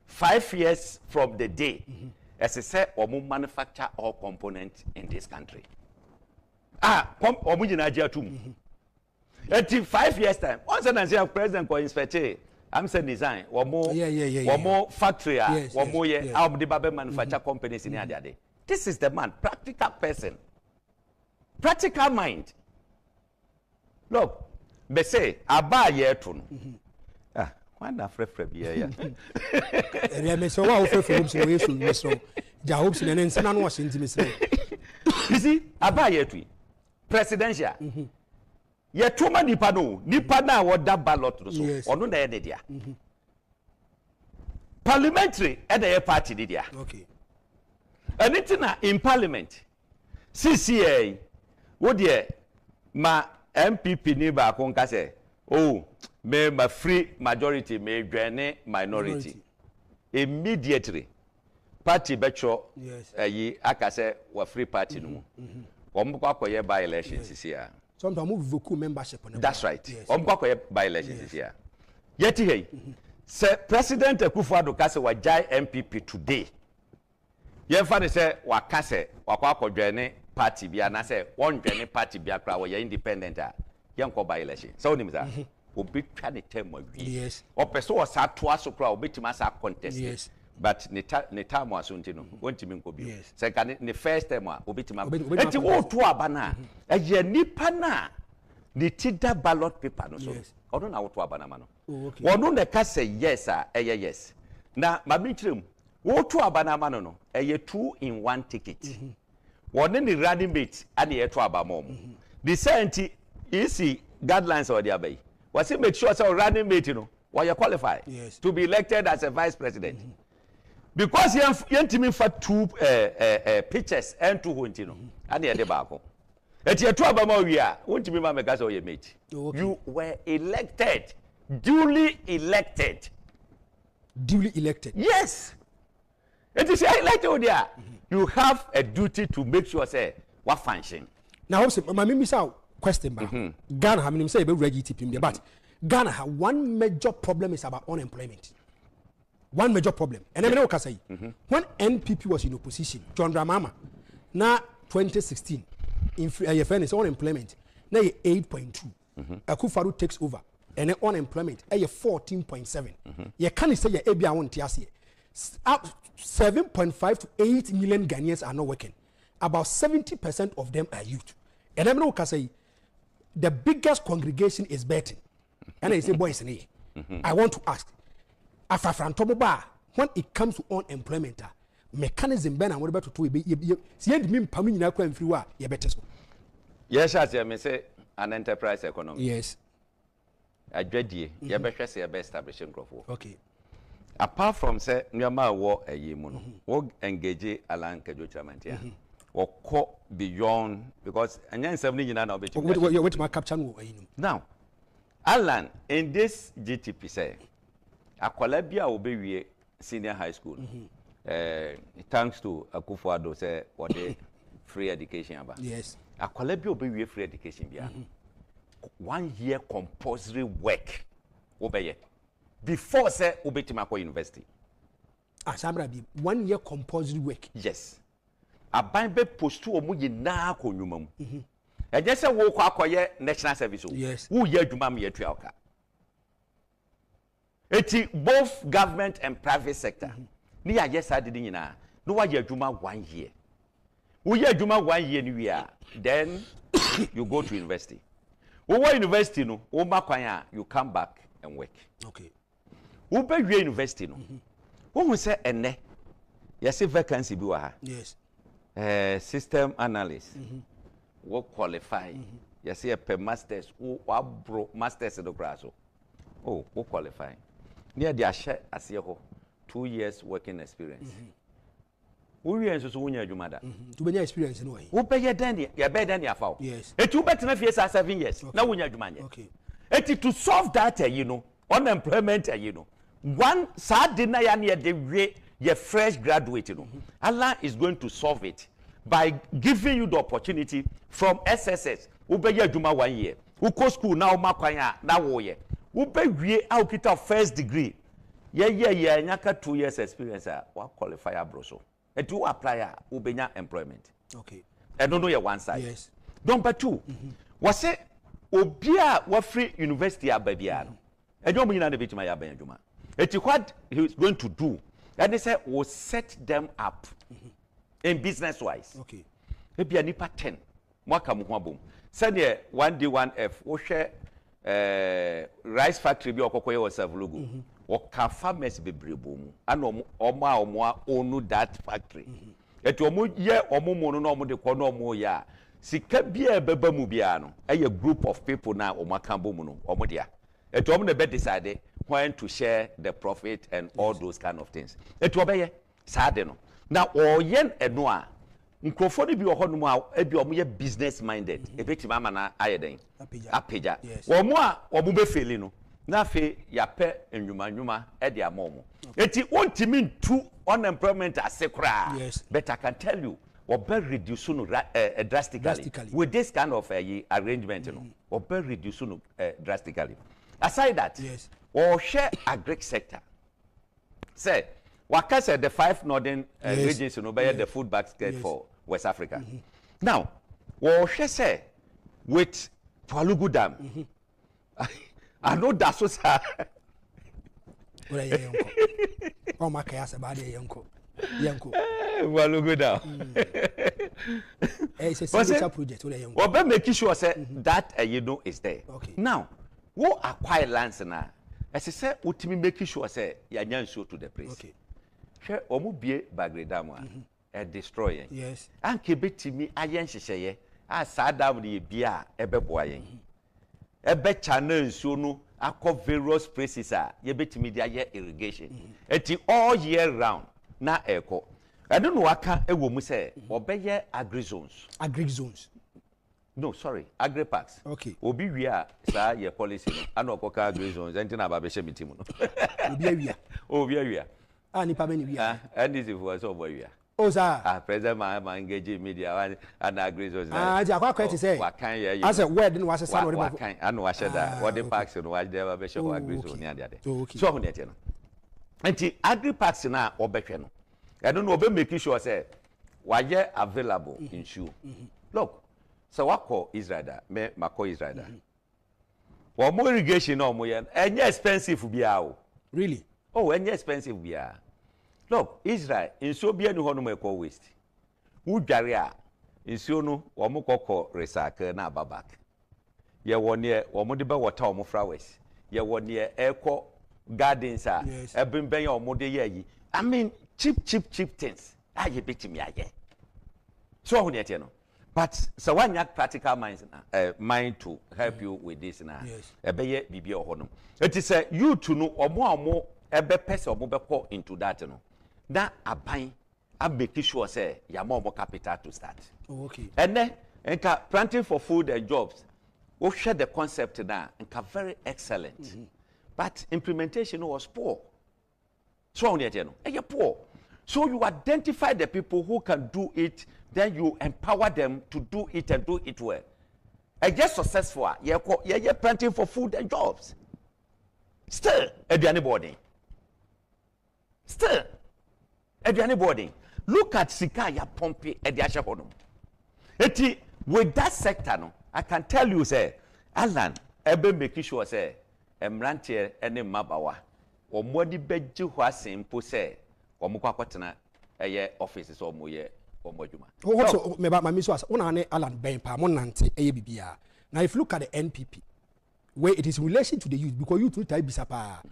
5 years from the day as I say omo manufacture all components in this country omo jina jia tum at 5 years time once and say president ko inspect I'm saying design omo factory omo ye how the babe manufacture companies in ade this is the man practical person practical mind look be say aba ye to no why na frefre bia ya ere me so wa frefre Hopeson we so me so ja Hopeson na nsa na no was ntimi sre you see aba ye to presidential ye tuma nipa na woda ballot so ono na ye dia parliamentary e da party dia okay anything in parliament CCA wo de ma MPP ni ba ko nka se me ma free majority me dwane minority immediately party betro yi akase wa free party no wo akoye by elections this year sometimes move vocal membership on that's right wo akoye by elections this year yeti hey say president Akufo-Addo kase wa jai MPP today ye fa de say wa kase wa akodwane party bia na say won dwane party bia kra wo ye independent yanko by election so nim za obi twa ne term awie yes opeso wo sa to aso kra obetima sa contest yes but ne time aso ntino wontimi nko bi say kan ne first time obetima enti wo to aba na eye nipa na ne tida ballot paper no so odo na wo to aba na ma no wono ne ka say yes yes na ma bi kirem wo to aba na ma no eye 2 in 1 ticket wono ne running mate ane ye to aba mom the senti easy guidelines or the abai was it make sure so running mate why you qualify to be elected as a vice president because you for 2 pitches and 2 huntino and the debako at your 2 abama we are won't be my gas or your mate you were elected duly elected yes it is elected there you have a duty to make sure say what function now my mimi say question ba Ghana how many say be ready TPM but Ghana one major problem is about unemployment one major problem and I know say when NPP was in opposition John Dramama na 2016 in fairness unemployment na 8.2 Akufo-Addo takes over and unemployment 14.7 you can say you ebia won tiase 7.5 to 8 million Ghanaians are not working about 70% of them are youth and I know say the biggest congregation is betting. And I say, boys, I want to ask, when it comes to unemployment, mechanism ben and what about to be see me permitting na kwa free you better so. Yes, as I may say, an enterprise economy. Yes. Adwedie, you better say a best establishing growth. Okay. Apart from say, nyama wo eyimu, wo engage Alan Kejo Chamantia. Or go beyond because and then 70 na obeti wait my capture no now Alan in this GTP say akwala bia obewie senior high school thanks to Akufo-Addo say what the free education aba yes akwala bia obewie free education bia 1 year compulsory work obeye before say obetima ko university asambra bi 1 year compulsory work yes aban be postu omu yina akonnwuma mu eje se wo kwa akoye national service o wo ye adwuma me yatua oka eti both government and private sector ni ya yes ade nyina no wa ye adwuma 1 year wo ye adwuma 1 year ni wi a then you go to university wo university no wo makwan a you come back and work okay wo be wi university no wo hu se enne yes vacancy bi wa ha yes system analyst wo qualify yes a per masters wo bro masters do graso wo qualify near the ashe ase ho 2 years working experience we enso so wonya adwuma da to be experience no way wo be ye dan ya be dan ya fa yes eti wo betena fie sa 7 years na wonya adwuma nye okay eti to solve that you know unemployment you know one sad na ya na de we ye fresh graduate you know Allah is going to solve it by giving you the opportunity from SSS wo be ye adwuma 1 year wo go school na wo makwan a na wo ye wo be wie a okita first degree ye nyaka 2 years experience a wa qualify abro so eti wo apply a wo benya employment okay I don't know your one side yes number 2 was say obia wa free university ababia no ejo mo nyina na betima ya ban adwuma eti what he is going to do and they say will set them up in business wise okay ebia nipa 10 mwaka mu ho abom say 1D1F wo hwe rice factory bi okokoye wo serve logo wo ka farmers bebrebo mu ana omo onu that factory eti omo ye omo mu no omo de ko no omo ya sika bia beba mu bia no eye group of people na omo aka bo mu no omo dia eti omo na be decide when to share the profit and all those kind of things eti obeye saade no na oyen eno a nkrofo ni bi ohonum a ebi omo ye business minded ebetima ama na ayeden apeja omo a omo be feli no na fe ya pe enwuma e de amomo eti ontimi ntu unemployment asekra but I can tell you obe reduce no drastically with this kind of arrangement you know obe reduce no drastically aside that or share agric sector say waka say the 5 northern regions you know by the food basket for West Africa now or share say with Palugu Dam I know that's what oh my kaya sa bade yanko Palugu Dam it's a signature project yanko or be make sure say that you know is there okay now what acquire lands na as I say ultimately make sure say ya nyanso to the place okay hwe omu bie bagredam a destroy yes anke betimi ayen hyehyeye a sadam de bia ebeboa yen ebe channel nsuo no akọ various places a ye betimi de aye irrigation eti all year round na eko eno no aka ewo mu se obeye agri zones no sorry agri parks okay obi wia sa ye policy no ana okoka agri zones entina ba be she meeting no obi awia ni pa be ni wia and this is for so boy wia oh sir president ma engage media and agree zones ji akwa kwete say wakan ye as a word no was say no wakan anu wa sheda what the parks no wa dey be she agree zone ya dey so ho net no anti agri parks na obehwe no I don't know obe make sure say wa ye available in shoe look so wako Israel da me mako Israel da wo mo irrigation no mo ye enye expensive bia o really oh enye expensive bia look Israel insuo bia ni hono meko waste wudware a insuo no wo mo kokọ recycle na babak ye wone wo mo de be water wo mo flowers ye wone eko gardens a ebimben ye wo mo de ye yi I mean cheap things a ye betimi aye so ho ne no but so one yak practical mind to help you with this na ebeye bibia ohonom it is you to know omo ebe pese omo beko into that no na aban I make sure say ya more capital to start okay and then enka planting for food and jobs we share the concept now enka very excellent but implementation was poor so on no poor so you identify the people who can do it then you empower them to do it and do it well and get successful you're planting for food and jobs still anybody look at sika ya pompe ediashe honum eti with that sector no I can tell you say Alan ebe make sure say emrantie ene mabawa omodi beji ho asempo say omukwa eye offices omoye omodwuma so me ba mami so as una ne Alan ben pa mo nante eye bibia now if you look at the NPP where it is in relation to the youth because youth type bisapa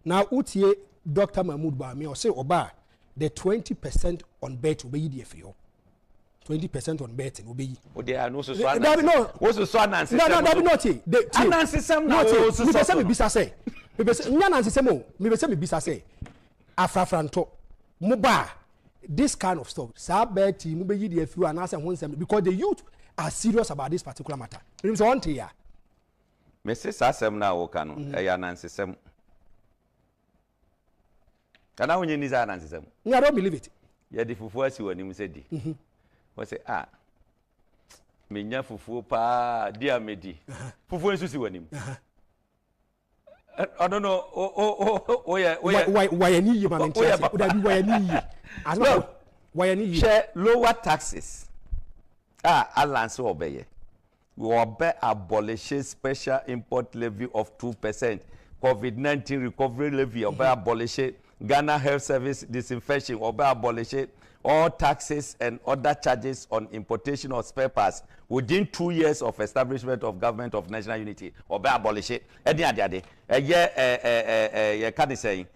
now utie Dr. Mahmoud Bami or say oba the 20% on bet will be the FEO 20% on bet will be oh they are no so no what's the so answer no not the answer some now me be say me bisa say me be say nya answer say mo me be say me bisa say afrafranto mo ba this kind of stuff sabe team be yi the few and answer one because the youth are serious about this particular matter means on here me say sasem na wo ka no e ya nansesem kana wonye ni za nansesem I don't believe it ya di fufu asi woni mu se di wo say menya fufu pa di amedi fufu ensu si woni mu I don't know why ni yi ma mentia o da bi why ni yi as no why ni yi share lower taxes allowance obeye we obey abolish special import levy of 2%, COVID-19 recovery levy obey abolish Ghana Health Service disinfection obey abolish all taxes and other charges on importation of spare parts within 2 years of establishment of government of national unity obey abolish any ade ye can say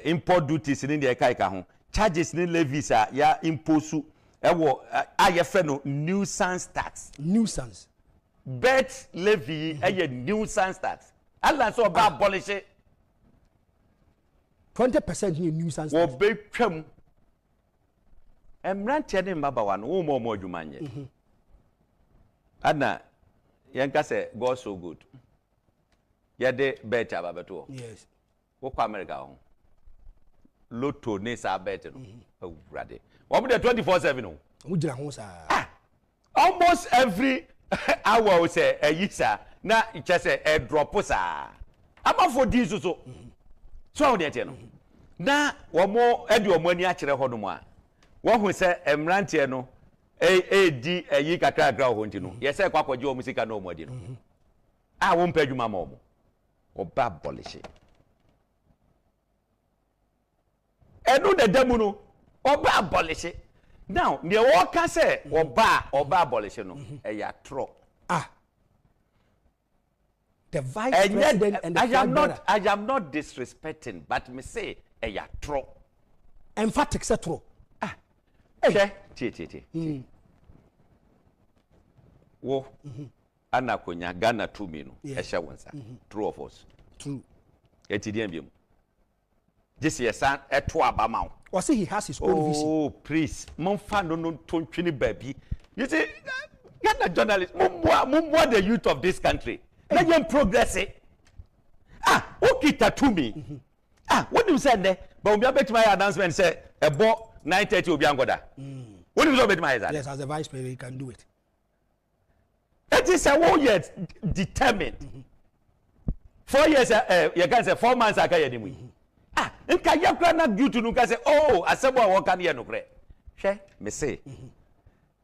import duties in the kaika ho charges ni levies ya impose ewo ayefe no nuisance tax nuisance bet levy nuisance tax Allah so obey abolish 20% in nuisance tax obey twam emrantie ne mbabawa no wo mo adwumanye ana yanka say God so good yede bet ababeto yes wo kwa America ho lotto ne sa bet no awurade wo mo de 24/7 no mo gira ho sa almost every hour we say ayisa na che say e drop sa amafo di so so de tie no na wo mo edi o mo ani a kire ho no mo a wo hu say emrantie no di ayi kakra gra ho nti no ye say kwakwaje o musika na o mo di no wo mpa adwuma ma o mo oba abolish enu de damu no oba abolish now the worker say oba abolish no ya tro the vice president and the I am not disrespecting but me say ya tro emphatic say tro okay tie wo ana konya Ghana to me no e hye wonsa true of us true etidiem biem this year san eto abama or say he has his own vision oh please monfa no to ntwini baby you see Ghana journalists mumwa the youth of this country let them progress okita to me what you said there but we bet my announcement say ebo 9:30 obi angoda what you bet my yes as a vice president he can do it. It is a 1 year determined. 4 years, you can say 4 months. I can't do it. And can you not do to no say, oh, as someone walk on here no pray. She, me say,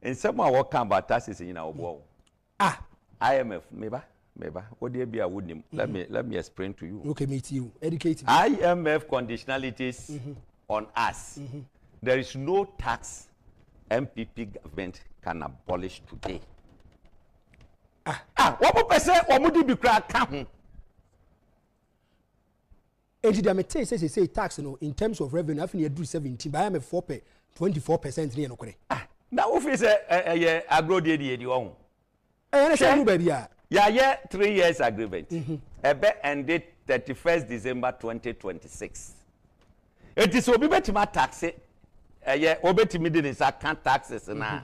and someone walk on about taxes in our wall. IMF, maybe. What do be a would name? Let me explain to you. Okay, meet you, educate me. IMF conditionalities on us. There is no tax MPP government can abolish today. What more person or mudi be crack come? Ejidamete say tax no in terms of revenue after you do 17 by am 24% near no kore. Now if is a agro the own. Eh say no baby ah. Yeah 3 years agreement. Ebe ended 31st December 2026. It is obi betima tax obetimi dey say can taxes na.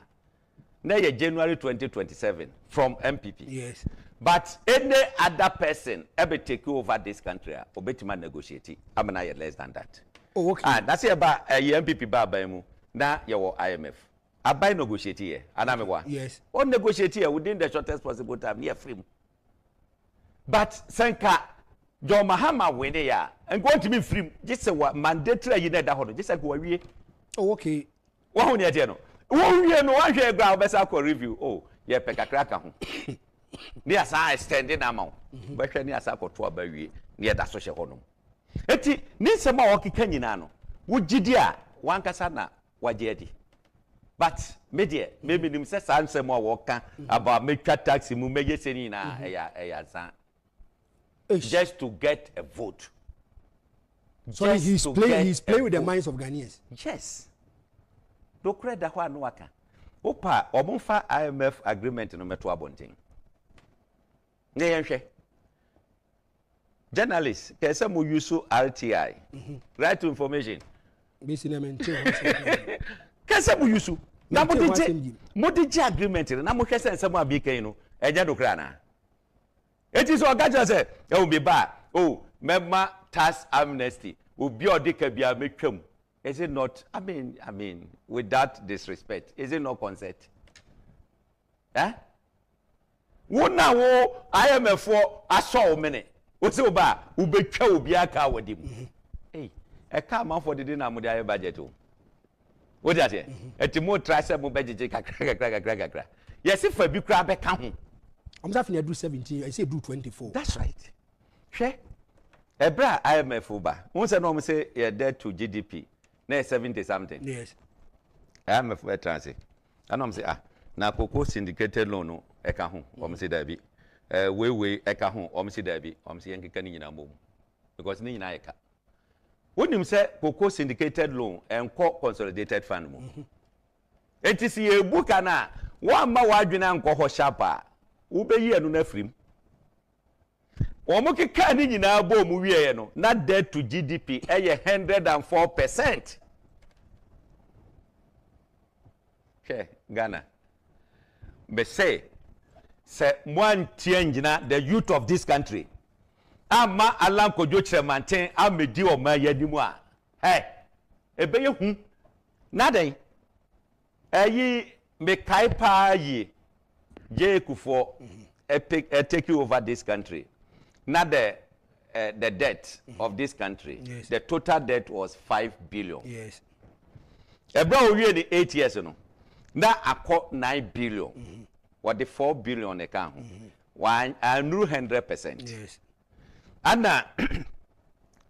Now January 2027 from MPP. Yes. But any other person ever take over this country, obetima negotiate. I'm not less than that. Oh, okay. That's about a MPP babamu. Now your IMF. I buy negotiate here. And I'm one. Yes. Or negotiate here within the shortest possible time near free. But Senka John Mahama when they are and going to be free. Just say what mandatory you need that hold. Just like we. Oh, okay. What on your oh, you know, I hear ground best review. Oh, yeah, pick a cracker. Near sa extended amount. But when you are to a baby near that social honor. Eti, need some more Kenyanano. Would Jidia, one casana, wajedi. But, media, maybe himself answer more worker about make taxi, Mumege Senina, just to get a vote. So he's playing with the minds of Ghanaians. Yes. Do credit that one waka. Opa, omonfa IMF agreement no meto abonten. Nyenhwe. Journalists, kese mo use RTI. Right to information. Kese bu yusu. Na modije agreement na mo hwese nsem abika no. Eja do kra na. It is ogaja say, "Oh be ba. Oh, member tax amnesty. Obi odika bia metwam." Is it not? I mean, with that disrespect, is it not consent? Eh? Wona wo IMF for aso mene. Wo se oba, wo betwa obi aka wadim. Hey, e ka man for the na mo dey budget o. What that here? Etimo try say mo budget kakra. Yes, if fa bi kra be ka ho. I'm saying I do 17, I say do 24. That's right. Hwe. Ebra IMF oba. Won say no say your debt to GDP. Na 70 something. Yes. IMF we transit. And I'm say na cocoa syndicated loan no e ka ho. O say da bi. We e ka ho. O say da bi. O say yenkeka ni nyina mom. Because ni nyina e ka. Wonim say cocoa syndicated loan enko consolidated fund mo. Enti si e buka na wa ma wa adwena enko ho sharpa. Wo be yi anu na frim. Omo keka ni nyina bo mu wiye no na debt to GDP eye 104%. Okay, Ghana. But say one change na the youth of this country. Ama alam kojo chremanten amedi o ma yanimu a. Hey, ebe ye hu. Na den. Eyi me kai pa yi. Je kufo take you over this country. Not the debt of this country. Yes. The total debt was 5 billion. Yes. Ebra we the 8 years no. Na akọ 9 billion. What the 4 billion account. One and 100%. Yes. Ana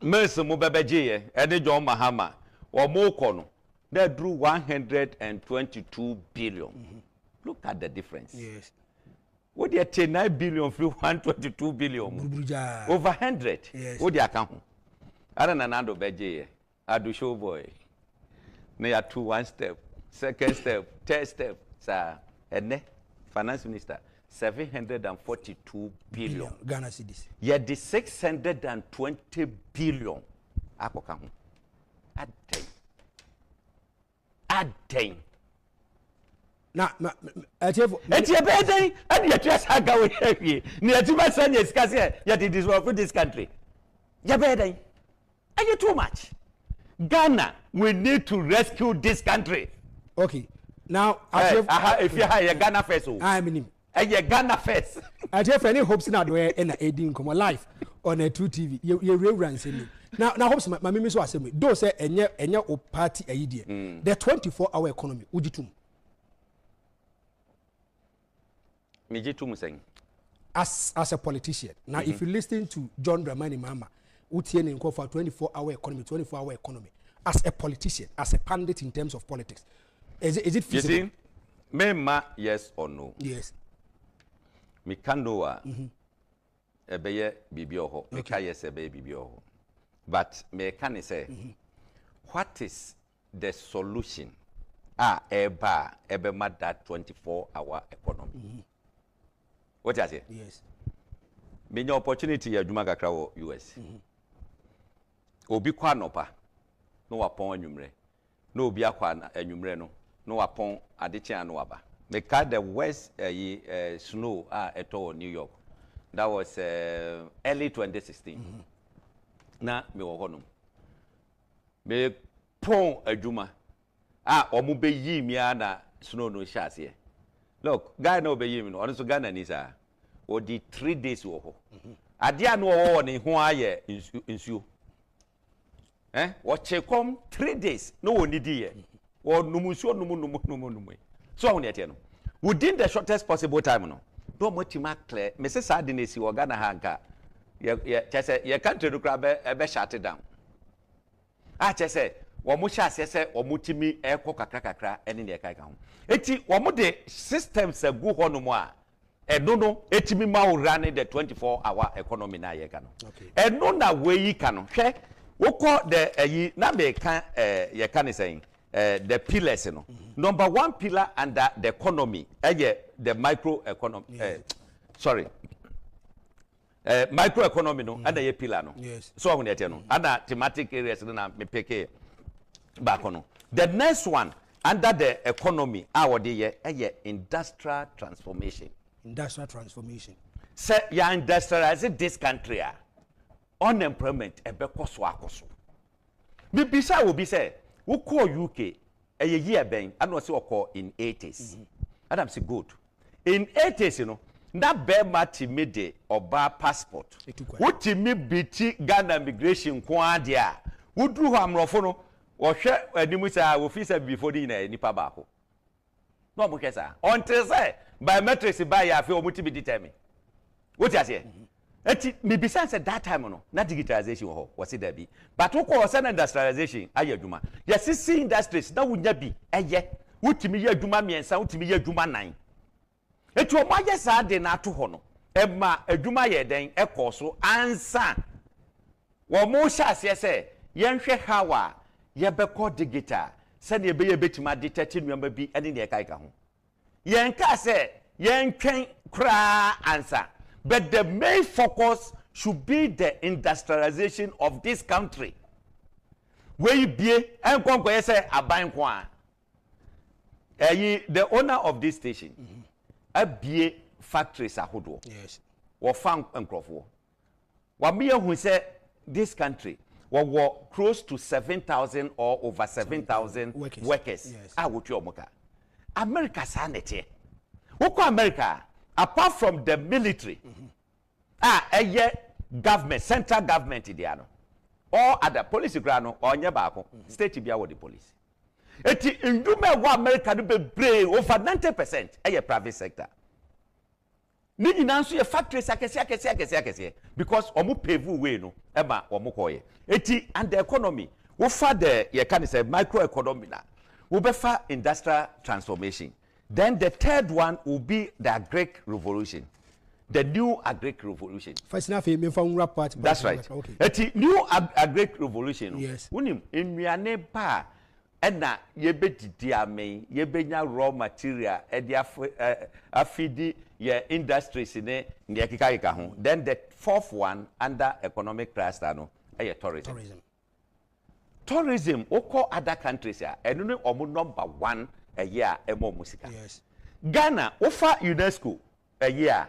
Mercy Mubabeje ene John Mahama or Mokono that drew 122 billion. Look at the difference. Yes. What they take 9 billion through 122 billion. Over 100. Yes. What they account? I don't know beje. I do show boy. They are 2 1 step, second step, third step. Sir, and finance minister 742 billion. Ghana cedis. Yet the 620 billion. Ako kahu. Add Na atefo etiebeden and yet yes aga we here ni etima sanya sika say yet it is for this country yebeden are you too much Ghana we need to rescue this country. Okay, now if you hire Ghana first I mean Ghana first atefo any Hopeson Adorye na edin komo live on a 2 TV ye rewrans me now Hopeson ma me so asem do say enye o party ayidie the 24-hour economy ujitum as a politician. Now, if you listen to John Dramani Mahama, Utiene in for 24-hour economy, as a politician, as a pundit in terms of politics, is it feasible? You see, Mema, yes or no? Yes. Me kandoa, ebeye bibioho. Me kayes ebeye bibioho. But me can say, what is the solution? Ebe mad that 24-hour economy. What is it? Yes. Many opportunity ya juma kakra wo US. Obi kwa nopa no wapon anwumre. No obi akwa anwumre no wapon adeche anu aba. Make the west snow eto New York. That was early 2016. Na me wo honom. Me pon adwuma omo be yi mi na snow no shase. Look, guy no be yim no, so Ghana ni sa. O di 3 days wo ho. Adia no wo ne ho aye nsuo. Wo chekom 3 days no wo ni di ye. Wo numunsuo numu. So won yete no. Within the shortest possible time no. Do mo tima clear. Me se sa de na si wo Ghana ha nka. Ye chese ye country do kra be shut down. Chese wo mo sha se wo mo timi ekọ kakra ene ne kai ka ho. Eti wo mo de systems agu ho no mo a no etimi ma wo run the 24-hour economy na ye ka no. Eno na we yi ka no. Hwe wo call the na me kan ye ka ne saying the pillars no. Number 1 pillar under the economy the micro economy microeconomy no under ye pillar no. Yes. So when you no under thematic areas na me peke back on. The next one under the economy our day industrial transformation. Industrial transformation. Say ya industrialize this country unemployment ebekoso akoso. Bibisa will be say who call UK a year ben and was call in 80s. And I'm say good. In 80s, you know, that bear mati made or bar passport. What me BT Ghana immigration quadia. Who drew Hamrofono or share a nimusa officer before dinner nipa bako. No mukesa. Until say biometrics by ya feel muti be determined. What you say? Me besides at that time no, not digitalization was it there be. But who call send industrialization ayeduma. Yes, see industries that would not be a yet. What me ya duma me and sound to me ya duma 9. It was my yes, I did not to hono. Emma, a duma ye then a coso answer. Well, most as yes, young Shehawa, ye be called the guitar, send ye be a bit my detective member be any near Kaika. Yanka say, young train cry answer. But the main focus should be the industrialization of this country. Where you be and conquer say a bank one. The owner of this station, a BA factories ahodo. Yes. Or found and crofo. Wamia who said this country were close to 7,000 or over 7,000 workers. Yes. I would your moka. America sanity. Who America? Apart from the military, a government, central government, Idiano, or other police grano or Nyabako, state to be our police. Eti indume wa America do be brave over 90% a private sector. Ni inanso ye factories akese because omu pave way no eba omu koye. Eti and the economy, wo fa the ye can say microeconomy na. Wo be fa industrial transformation. Then the third one will be the agric revolution. The new agric revolution. First enough, you from rap part. That's right. Okay. The new agric revolution. Yes. Unim in miane pa ena yebe diame yebe nya raw material edi afidi ye industries ne kika ho. Then the fourth one under economic cluster no tourism. Tourism oko other countries ya enu omu number 1 a year emo musica. Yes. Ghana offer UNESCO a year.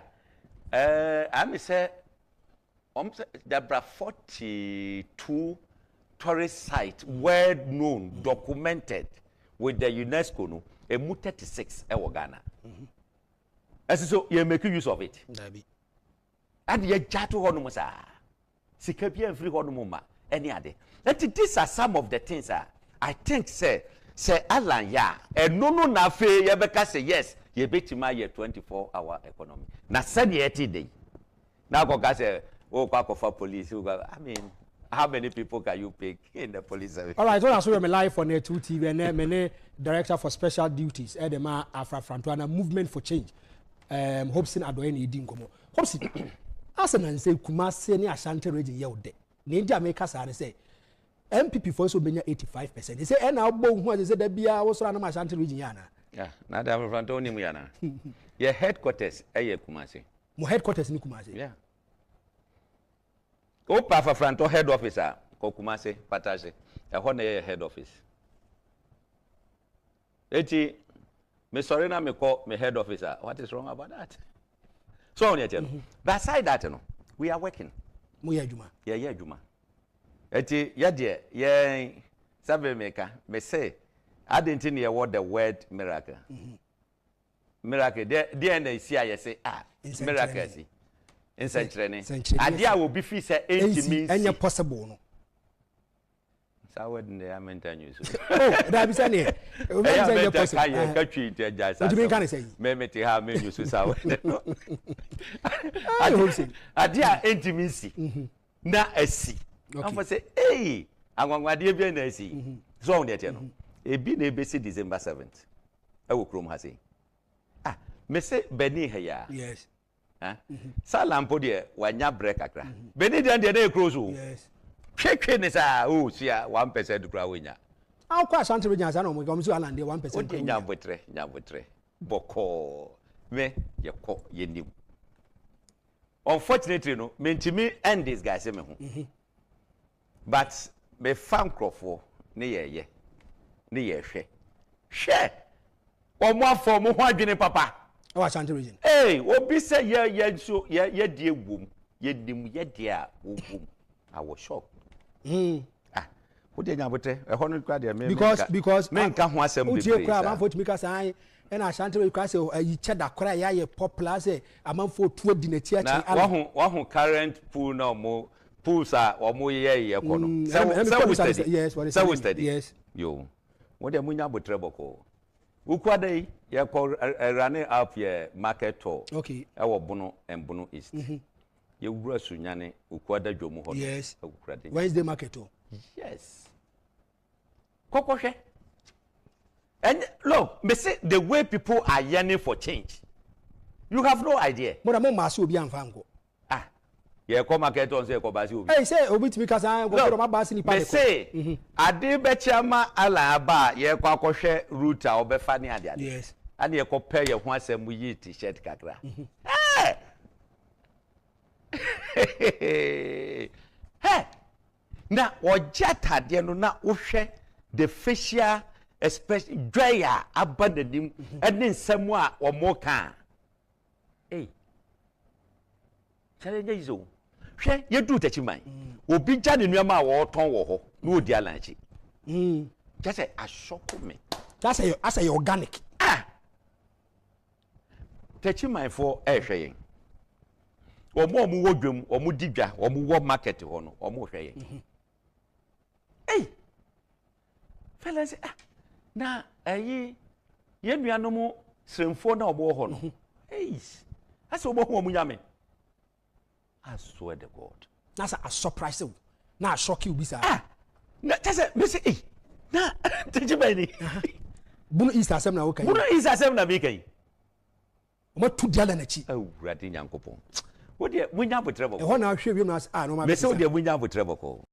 I may say there are 42 tourist sites well known, documented with the UNESCO no, a 36 ewo Ghana. As so you make use of it. And ye jatu hono sa. Sikapia free hono ma any other. And these are some of the things I think say Alan ya no na fe ye beka say yes ye betima ye 24-hour economy na said ye day now go say oh for police I mean how many people can you pick in the police service? All right, so I saw me live on the 2 TV and me director for special duties Edema Afra Frantuana movement for change Hopeson Adorye ni di nkomo Hopeson asan say Kumasi ni Ashanti region ye ode na India make us say MPP for so benya 85%. They say and now who they say that bia was run my Ashanti region yana. Yeah, na da Frantoni mu yana. Your headquarters Kumasi. Mo headquarters ni Kumasi. Yeah. Opa for Franto head officer ko Kumasi Pataje. E ho na head office. Eti me sorry na me call me head officer. What is wrong about that? So on yet. Beside that no, we are working. Mo ya juma. Yeah, juma. Eti yade ye sabe meka me say I didn't hear what the word miracle. Miracle there na isi aye say miracle si instant training adia will be fee say 80 means any possible no so word na ya mental news oh that be say ne o be say possible ya ka twi te ja sa me meti ha me news so word adia 80 means na asi I'm for say hey agwagwade bi na asi so on there no ebi na ebesi December 7th ewo krom ha say me say beni heya yes salampo de wanya break akra beni de na close o yes twetwe ne sa o sia 1% kura wonya akwa Ashanti region sa na mo go so alande 1% o de nyabotre boko me ye ko ye nim unfortunately no mentimi end this guy say me ho but me fan crofo ne ye ne ye hwe omo afọ mo ho adwene papa o Ashanti region obi say ye so ye die wom ye nim ye die a wom I was shocked wo de nyabote e ho no kwa de me because me nka ho asem be place ah man for me ka say and Ashanti region say yi cheda kora ya popular say amanfo tuo di na ti a chi wa ho current pool na mo pools are omo ye ko no so we study yes yo wo de munya botre boko ukwada yi ye ko running up ye market tour okay e wo bono embono east ye wura sunyane ukwada dwomu ho yes Wednesday market tour yes kokohwe and look me say the way people are yearning for change you have no idea mo da mo ma se obi anfa nko ye ko market on say ko ba si obi say obi timi ka san go ma ba si ni pa me say ade be chiama ala ba ye ko akohwe route a obefa ni ade yes and ye ko pair ye ho asem yi t-shirt kakra na ojata de no na wohwe the facial especially dwaya abandanim ene nsem a omoka challenge izo hwe ye du tachiman obi ja ne nuama a wo ton wo ho na odi alanchi just say ashoko me that's a organic tachiman for hwe yen omo wo dwam omo digwa omo wo market ho no omo hwe yen fellas na ye nuanom sremfo na obo ho no ase obo ho omunyame I swear to God. That's a surprise. Na shock you bisa. Na tese me say na tejibani. Bunu East asem na wokai. Bunu East asem na me kai. O ma tu diala na chi. Awurade nyankopon. Wo de munya botre boko. E ho na hwe wiem na no ma. Me say wo de munya botre boko.